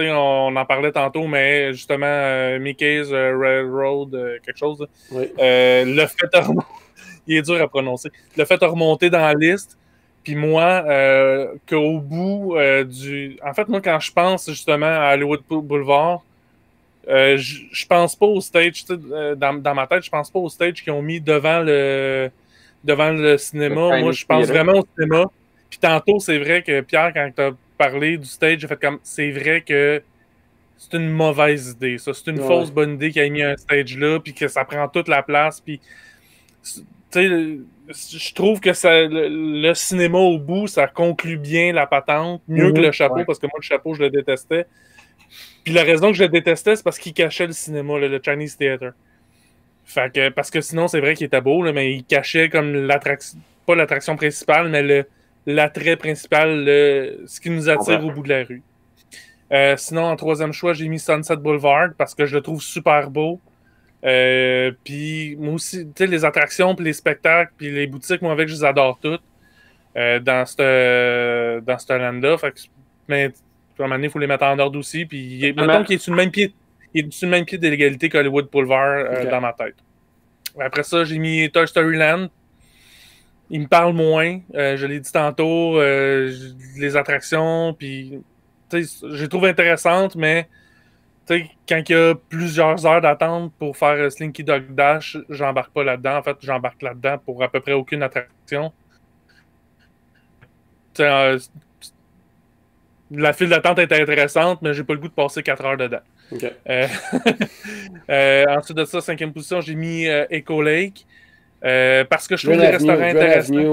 On en parlait tantôt, mais justement, Mickey's Railroad, quelque chose. Oui. Le fait de il est dur à prononcer. Le fait de remonter dans la liste, puis moi, qu'au bout du... En fait, moi, quand je pense justement à Hollywood Boulevard, je pense pas au stage, dans ma tête, je pense pas au stage qu'ils ont mis devant le cinéma. Moi, je pense vraiment au cinéma. Puis tantôt, c'est vrai que Pierre, quand tu as parlé du stage, j'ai fait comme, c'est vrai que c'est une mauvaise idée, ça. C'est une fausse bonne idée qu'il ait mis un stage là, puis que ça prend toute la place. Puis, tu sais, je trouve que le cinéma au bout, ça conclut bien la patente, mieux que le chapeau, parce que moi, le chapeau, je le détestais. Puis la raison que je le détestais, c'est parce qu'il cachait le cinéma, le Chinese Theater. Fait que, parce que sinon, c'est vrai qu'il était beau, là, mais il cachait comme l'attraction, pas l'attraction principale, mais l'attrait principal, ce qui nous attire au bout de la rue. Sinon, en troisième choix, j'ai mis Sunset Boulevard parce que je le trouve super beau. Puis moi aussi, tu sais, les attractions, puis les spectacles, puis les boutiques, moi avec, je les adore toutes dans ce land-là. Fait que, mais à un moment donné, il faut les mettre en ordre aussi. Puis mettons qu'il est sur le même pied. Il est sur le même pied d'égalité qu'Hollywood Boulevard dans ma tête. Après ça, j'ai mis Toy Story Land. Il me parle moins. Je l'ai dit tantôt. Les attractions, puis je les trouve intéressantes, mais quand il y a plusieurs heures d'attente pour faire Slinky Dog Dash, j'embarque pas là-dedans. En fait, j'embarque là-dedans pour à peu près aucune attraction. La file d'attente est intéressante, mais j'ai pas le goût de passer 4 heures dedans. Okay. Ensuite de ça, 5e position, j'ai mis Ecolake. Parce que je trouve les restaurants intéressants. Avenue,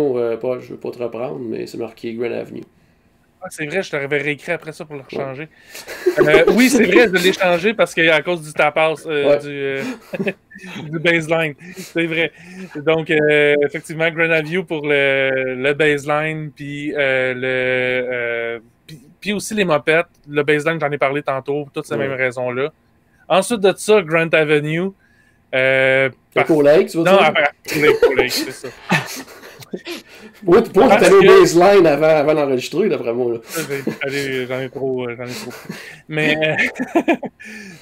je veux pas te reprendre, mais c'est marqué Grand Avenue. Ah, c'est vrai, je t'avais réécrit après ça pour le changer. Oui, c'est vrai, je l'ai changé parce qu'à cause du tapas, du baseline. C'est vrai. Donc, effectivement, Grand Avenue pour le baseline, puis puis aussi les mopettes. Le baseline, j'en ai parlé tantôt, pour toutes ces mêmes raisons-là. Ensuite de ça, Grand Avenue. Ecolake, tu veux dire? Non, après, Ecolake, c'est ça. Oui, tu peux aller au baseline avant d'enregistrer, d'après moi. Là. J'en ai trop.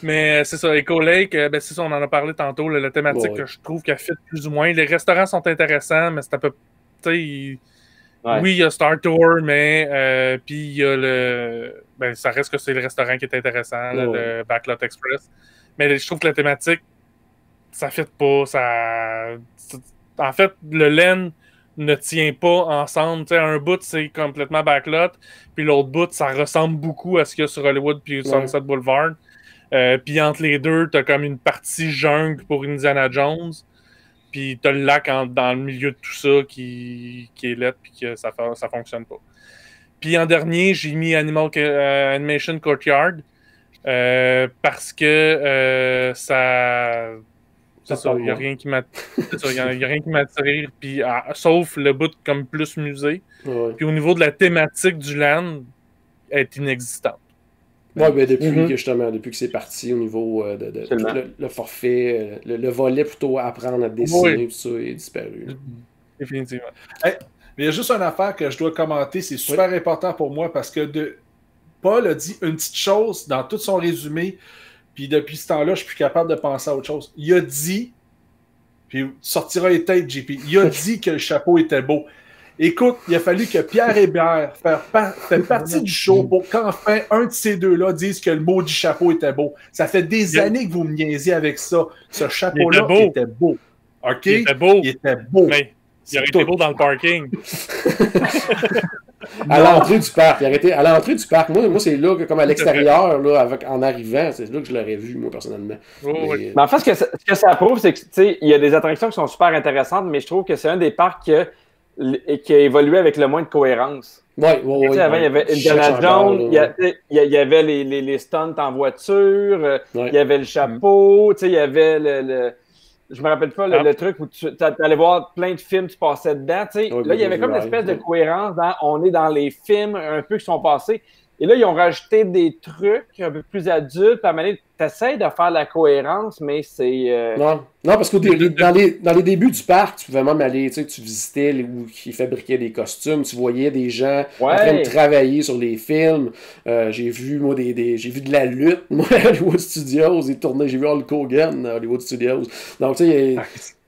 Mais c'est ça, Ecolake, ben c'est ça, on en a parlé tantôt, la thématique que je trouve qu'elle fit plus ou moins. Les restaurants sont intéressants, mais c'est à peu près... Oui, il y a Star Tour, mais puis il y a ben, ça reste que c'est le restaurant qui est intéressant, le Backlot Express. Mais je trouve que la thématique, ça fit pas. En fait, le LEN ne tient pas ensemble. T'sais, un bout, c'est complètement Backlot, puis l'autre bout, ça ressemble beaucoup à ce qu'il y a sur Hollywood puis Sunset Boulevard. Puis entre les deux, t'as comme une partie jungle pour Indiana Jones. Puis t'as le lac dans le milieu de tout ça qui est laid puis que ça fonctionne pas. Puis en dernier, j'ai mis Animation Courtyard parce que ça C'est ça, il n'y a rien qui m'attire, puis sauf le bout comme plus musée. Ouais. Puis au niveau de la thématique du land, elle est inexistante. Oui, ben depuis que c'est parti au niveau le forfait, le volet plutôt apprendre à dessiner, tout ça est disparu. Définitivement. Hey, mais il y a juste une affaire que je dois commenter, c'est super important pour moi parce que Paul a dit une petite chose dans tout son résumé, puis depuis ce temps-là, je suis plus capable de penser à autre chose. Il a dit, puis tu sortiras les têtes, JP, il a dit que le chapeau était beau. Écoute, il a fallu que Pierre Hébert fait partie du show pour qu'enfin un de ces deux-là dise que le maudit chapeau était beau. Ça fait des années que vous me niaisiez avec ça. Ce chapeau-là était beau. OK? Il était beau. Il était beau. Mais il aurait été beau dans le parking. À l'entrée du parc. Il aurait été à l'entrée du parc. Moi c'est là que, comme à l'extérieur, là, en arrivant, c'est là que je l'aurais vu, moi, personnellement. Mais en fait, ce que ça prouve, c'est que il y a des attractions qui sont super intéressantes, mais je trouve que c'est un des parcs qui a évolué avec le moins de cohérence. Oui. Avant, il y avait Indiana Jones, il y avait les stunts en voiture, il y avait le chapeau, il y avait je me rappelle pas le truc où tu allais voir plein de films, tu passais dedans. Là, il y avait comme une espèce de cohérence on est dans les films un peu qui sont passés. Et là, ils ont rajouté des trucs un peu plus adultes. À un moment donné, tu essaies de faire la cohérence, mais c'est... Non, parce que dans les débuts du parc, tu pouvais même aller, tu visitais où ils fabriquaient des costumes, tu voyais des gens en train de travailler sur les films. J'ai vu, moi, j'ai vu de la lutte, moi, à Hollywood Studios. J'ai vu Hulk Hogan à Hollywood Studios. Donc, tu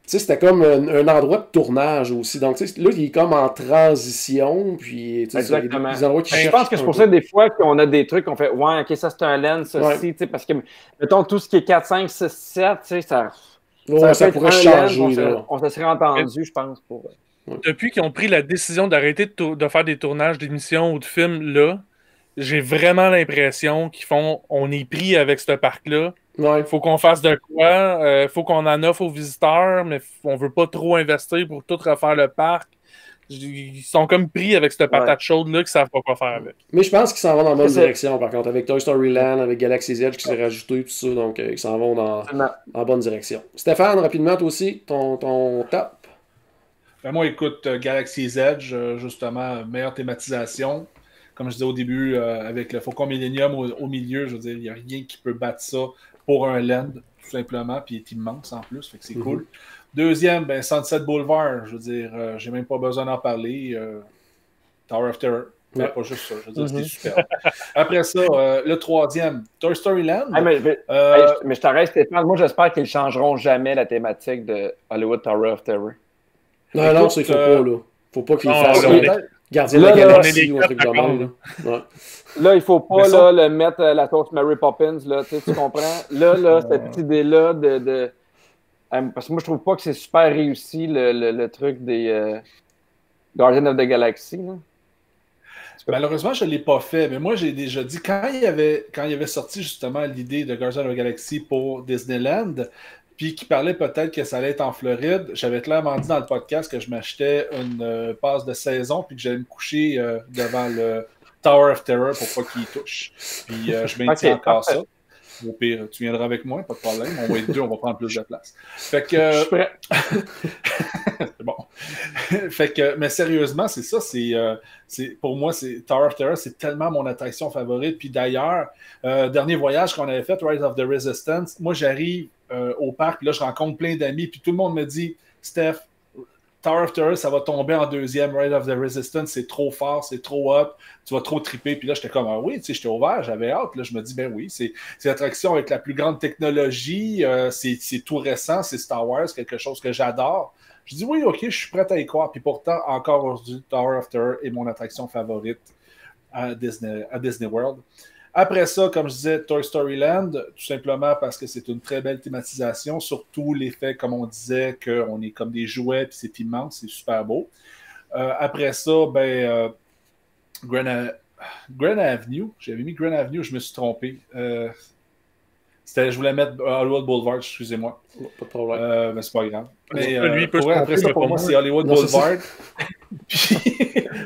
sais, c'était comme un endroit de tournage aussi. Donc, tu sais, là, il est comme en transition. Puis, exactement. Des endroits qui je pense que c'est pour ça, des fois, qu'on a des trucs qu'on fait, ouais, OK, ça, c'est un lens, ceci, tu sais, parce que, mettons, tout ce qui est 4, 5, 6, 7, tu sais, ça pourrait changer. On se serait entendu, je pense. Depuis qu'ils ont pris la décision d'arrêter de faire des tournages d'émissions ou de films, là, j'ai vraiment l'impression on est pris avec ce parc-là. Il faut qu'on fasse de quoi, faut qu'on en offre aux visiteurs, mais on veut pas trop investir pour tout refaire le parc. Ils sont comme pris avec cette patate chaude-là qu'ils savent pas quoi faire avec. Mais je pense qu'ils s'en vont dans la bonne direction, par contre, avec Toy Story Land, avec Galaxy's Edge qui s'est rajouté, tout ça, donc ils s'en vont dans la bonne direction. Stéphane, rapidement, toi aussi, ton top? Ben moi, écoute, Galaxy's Edge, justement, meilleure thématisation. Comme je disais au début, avec le Faucon Millennium au milieu, je veux dire, il n'y a rien qui peut battre ça pour un land, tout simplement, puis il est immense en plus, fait que c'est cool. Deuxième, Sunset Boulevard, je veux dire, j'ai même pas besoin d'en parler. Tower of Terror, mais pas juste ça, je veux dire, c'était super. Après ça, le troisième, Toy Story Land. Mais je t'arrête, Stéphane, moi j'espère qu'ils ne changeront jamais la thématique de Hollywood Tower of Terror. Non, ça, il faut pas, là. Faut pas qu'ils fassent Gardien de la Galaxie ou un truc de même. Là, il faut pas le mettre la sauce Mary Poppins, là, tu comprends? Là, cette idée-là de parce que moi, je trouve pas que c'est super réussi, le truc des Guardians of the Galaxy. Là. Malheureusement, je ne l'ai pas fait, mais moi, j'ai déjà dit, quand il avait sorti justement l'idée de Guardians of the Galaxy pour Disneyland, puis qui parlait peut-être que ça allait être en Floride, j'avais clairement dit dans le podcast que je m'achetais une passe de saison puis que j'allais me coucher devant le Tower of Terror pour pas qu'il y touche. Puis je maintiens encore ça. Au pire, tu viendras avec moi, pas de problème. On va être deux, on va prendre plus de place. Fait que... Je suis prêt. C'est bon. Fait que, mais sérieusement, c'est ça. Pour moi, Tower of Terror, c'est tellement mon attraction favorite. Puis d'ailleurs, dernier voyage qu'on avait fait, Rise of the Resistance, moi, j'arrive au parc, puis là, je rencontre plein d'amis, puis tout le monde me dit, Steph, Tower of Terror, ça va tomber en deuxième. Rise of the Resistance, c'est trop fort, c'est trop hot, tu vas trop triper. Puis là, j'étais comme, oui, tu sais, j'étais ouvert, j'avais hâte. Là, je me dis, ben oui, c'est l'attraction avec la plus grande technologie, c'est tout récent, c'est Star Wars, quelque chose que j'adore. Je dis, oui, ok, je suis prêt à y croire. Puis pourtant, encore aujourd'hui, Tower of Terror est mon attraction favorite à Disney World. Après ça, comme je disais, Toy Story Land, tout simplement parce que c'est une très belle thématisation, surtout l'effet, comme on disait, qu'on est comme des jouets, puis c'est immense, c'est super beau. Après ça, Grand Avenue, j'avais mis Grand Avenue, je me suis trompé. Je voulais mettre Hollywood Boulevard, excusez-moi. Pas de problème. Mais c'est pas grave. Mais, pour moi, c'est Hollywood Boulevard.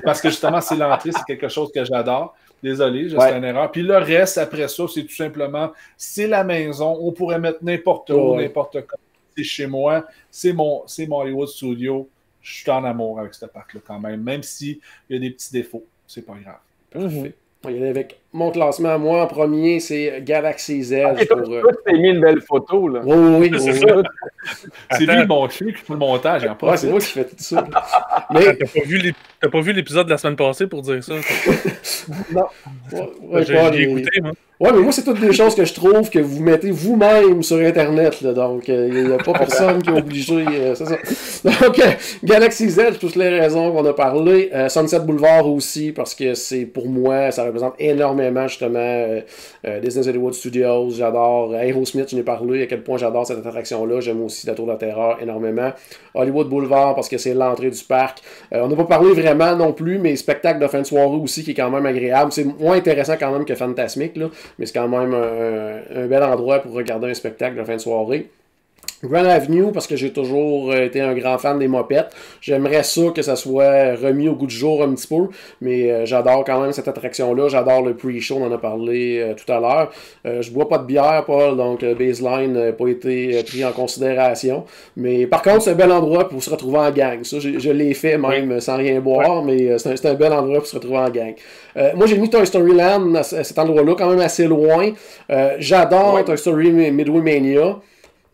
Parce que justement, c'est l'entrée, c'est quelque chose que j'adore. Désolé, j'ai fait une erreur. Puis le reste, après ça, c'est tout simplement, c'est la maison. On pourrait mettre n'importe où, n'importe quoi. c'est chez moi, c'est mon Hollywood Studio. Je suis en amour avec ce parc-là quand même s'il y a des petits défauts. C'est pas grave. Parfait. On va y aller avec mon classement. Moi, en premier, c'est Galaxy's Edge. Toi, tu mis une belle photo, là. Oui. C'est ça. C'est lui, mon chien, qui fait le montage. Ouais, c'est moi qui fais tout ça. Mais t'as pas vu l'épisode de la semaine passée pour dire ça? Non. J'ai écouté, moi. Ouais, mais moi, c'est toutes des choses que je trouve que vous mettez vous-même sur Internet, là. Donc, il n'y a pas personne qui est obligé. C'est ça. Donc, Galaxy's Edge, pour toutes les raisons qu'on a parlé. Sunset Boulevard aussi, parce que c'est, pour moi, ça représente énormément, justement, Disney's Hollywood Studios. J'adore Aerosmith, je n'ai parlé, à quel point j'adore cette attraction-là. J'aime aussi la Tour de la Terreur énormément. Hollywood Boulevard, parce que c'est l'entrée du parc. On n'a pas parlé vraiment non plus, mais spectacle de fin de soirée aussi, qui est quand même agréable. C'est moins intéressant quand même que Fantasmic, là. Mais c'est quand même un bel endroit pour regarder un spectacle de fin de soirée. Grand Avenue, parce que j'ai toujours été un grand fan des mopettes. J'aimerais ça que ça soit remis au goût du jour un petit peu, mais j'adore quand même cette attraction-là. J'adore le pre-show, on en a parlé tout à l'heure. Je bois pas de bière, Paul, donc baseline n'a pas été pris en considération. Mais par contre, c'est un bel endroit pour se retrouver en gang. Ça, je l'ai fait même sans rien boire, mais c'est un bel endroit pour se retrouver en gang. Moi, j'ai mis Toy Story Land à cet endroit-là, quand même assez loin. J'adore Toy Story Midway Mania.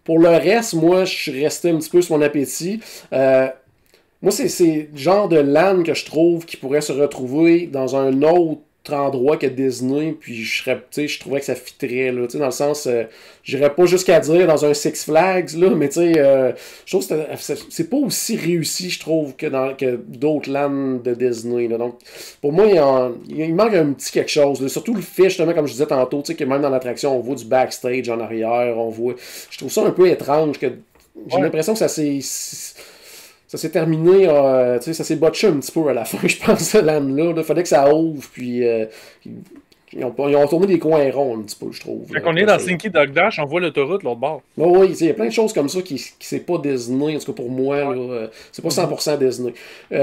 Pour le reste, moi, je suis resté un petit peu sur mon appétit. Moi, c'est le genre de land que je trouve qui pourrait se retrouver dans un autre endroit que Disney, puis je trouvais que ça fitterait, là, dans le sens, j'irais pas jusqu'à dire dans un Six Flags, là, mais je trouve que c'est pas aussi réussi, je trouve, que d'autres lands de Disney, là. Donc, pour moi, il manque un petit quelque chose, là. Surtout le fait, justement, comme je disais tantôt, que même dans l'attraction, on voit du backstage en arrière, je trouve ça un peu étrange, que j'ai l'impression que ça s'est terminé, ça s'est botché un petit peu à la fin, je pense, ce land-là. Il fallait que ça ouvre, puis ils ont tourné des coins ronds un petit peu, je trouve. Quand on est dans Slinky Dog Dash, on voit l'autoroute l'autre bord. Oui, il y a plein de choses comme ça qui c'est pas Disney, en tout cas pour moi, là, c'est pas 100% Disney.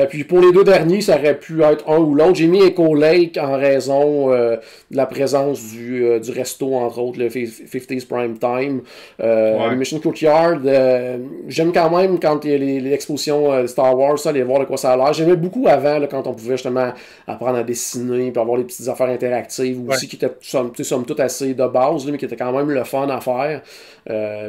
Puis pour les deux derniers, ça aurait pu être un ou l'autre. J'ai mis Echo Lake en raison de la présence du resto, entre autres, le 50s Prime Time. Mission Courtyard, j'aime quand même quand il y a l'exposition Star Wars, ça, aller voir de quoi ça a l'air. J'aimais beaucoup avant, là, quand on pouvait justement apprendre à dessiner, puis avoir des petites affaires interactives aussi, qui étaient somme toute assez de base, là, mais qui étaient quand même le fun à faire.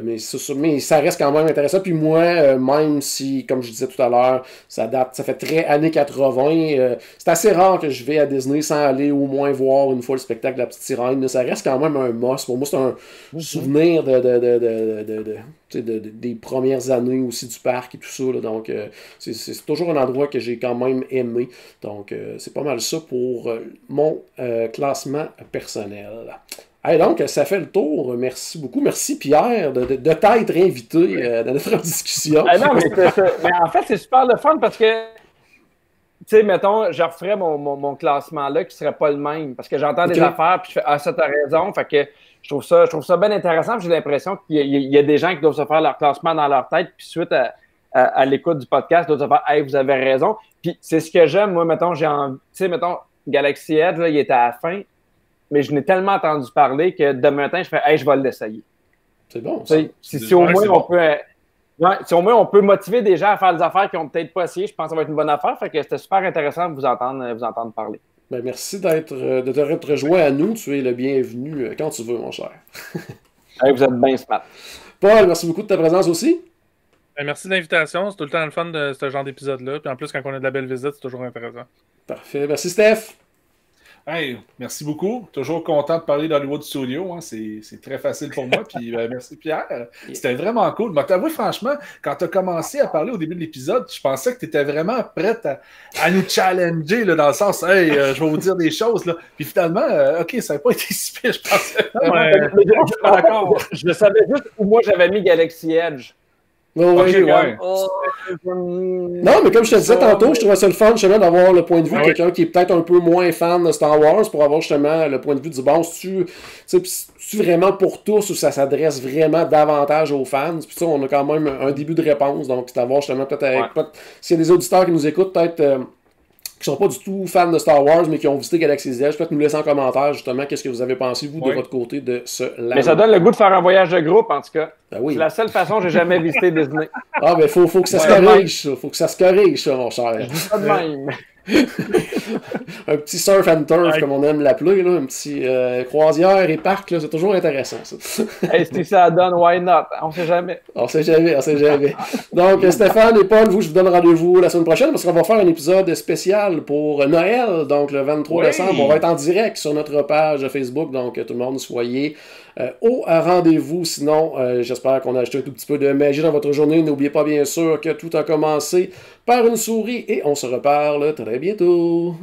Mais ça reste quand même intéressant. Puis moi, même si, comme je disais tout à l'heure, ça fait très années 80, c'est assez rare que je vais à Disney sans aller au moins voir une fois le spectacle de la petite sirène. Là, ça reste quand même un must. Pour moi, c'est un souvenir des premières années aussi du parc et tout ça. Là. Donc, c'est toujours un endroit que j'ai quand même aimé. Donc, c'est pas mal ça pour mon classement personnel. Hey, donc, ça fait le tour. Merci beaucoup. Merci, Pierre, de t'être invité dans notre discussion. Non, mais en fait, c'est super le fun parce que, tu sais, mettons, je referais mon classement-là qui serait pas le même parce que j'entends des affaires puis je fais « Ah, ça, t'as raison ». Fait que je trouve ça bien intéressant. J'ai l'impression qu'il y a des gens qui doivent se faire leur classement dans leur tête puis suite à l'écoute du podcast, doivent se faire « Hey, vous avez raison ». Puis c'est ce que j'aime. Moi, mettons, tu sais, mettons, Galaxy Edge, là, il était à la fin. Mais je n'ai tellement entendu parler que demain matin, je fais « Hey, je vais l'essayer ». C'est bon, ça. Si au moins on peut... si au moins on peut motiver des gens à faire des affaires qu'ils n'ont peut-être pas essayé, je pense que ça va être une bonne affaire. Fait que c'était super intéressant de vous entendre parler. Ben, merci de te rejoint à nous. Tu es le bienvenu quand tu veux, mon cher. Hey, vous êtes bien smart. Paul, merci beaucoup de ta présence aussi. Ben, merci de l'invitation. C'est tout le temps le fun de ce genre d'épisode-là. Puis en plus, quand on a de la belle visite, c'est toujours intéressant. Parfait. Merci, Steph. Hey, merci beaucoup. Toujours content de parler d'Hollywood Studio. Hein. C'est très facile pour moi. Puis merci, Pierre. C'était vraiment cool. Mais t'avoues, franchement, quand tu as commencé à parler au début de l'épisode, je pensais que tu étais vraiment prête à nous challenger, là, dans le sens, hey, je vais vous dire des choses. Là. Puis finalement, OK, ça n'a pas été si pire, je pensais. Je savais juste où moi j'avais mis Galaxy Edge. Non, mais comme je te disais tantôt, je trouvais ça le fun justement d'avoir le point de vue de quelqu'un qui est peut-être un peu moins fan de Star Wars pour avoir justement le point de vue du bon, c'est-tu vraiment pour tous ou ça s'adresse vraiment davantage aux fans. Puis ça, on a quand même un début de réponse, donc c'est d'avoir justement peut-être s'il y a des auditeurs qui nous écoutent, peut-être qui sont pas du tout fans de Star Wars, mais qui ont visité Galaxy's Edge, peut-être nous laisser en commentaire, justement, qu'est-ce que vous avez pensé, vous, de votre côté, de ce land. Mais ça donne le goût de faire un voyage de groupe, en tout cas. Ben oui. C'est la seule façon que j'ai jamais visité Disney. Ah, ben, faut que ça se corrige, ça. Faut que ça se corrige, ça, mon cher. Je dis pas de même. Un petit surf and turf, comme on aime l'appeler, là, un petit croisière et parc, là, c'est toujours intéressant, ça. Hey, si ça donne, why not? On sait jamais. On sait jamais. Donc, Stéphane et Paul, je vous donne rendez-vous la semaine prochaine parce qu'on va faire un épisode spécial pour Noël, donc le 23 décembre. On va être en direct sur notre page Facebook, donc tout le monde soyez au rendez-vous. Sinon, j'espère qu'on a ajouté un tout petit peu de magie dans votre journée. N'oubliez pas, bien sûr, que tout a commencé par une souris et on se reparle très bientôt.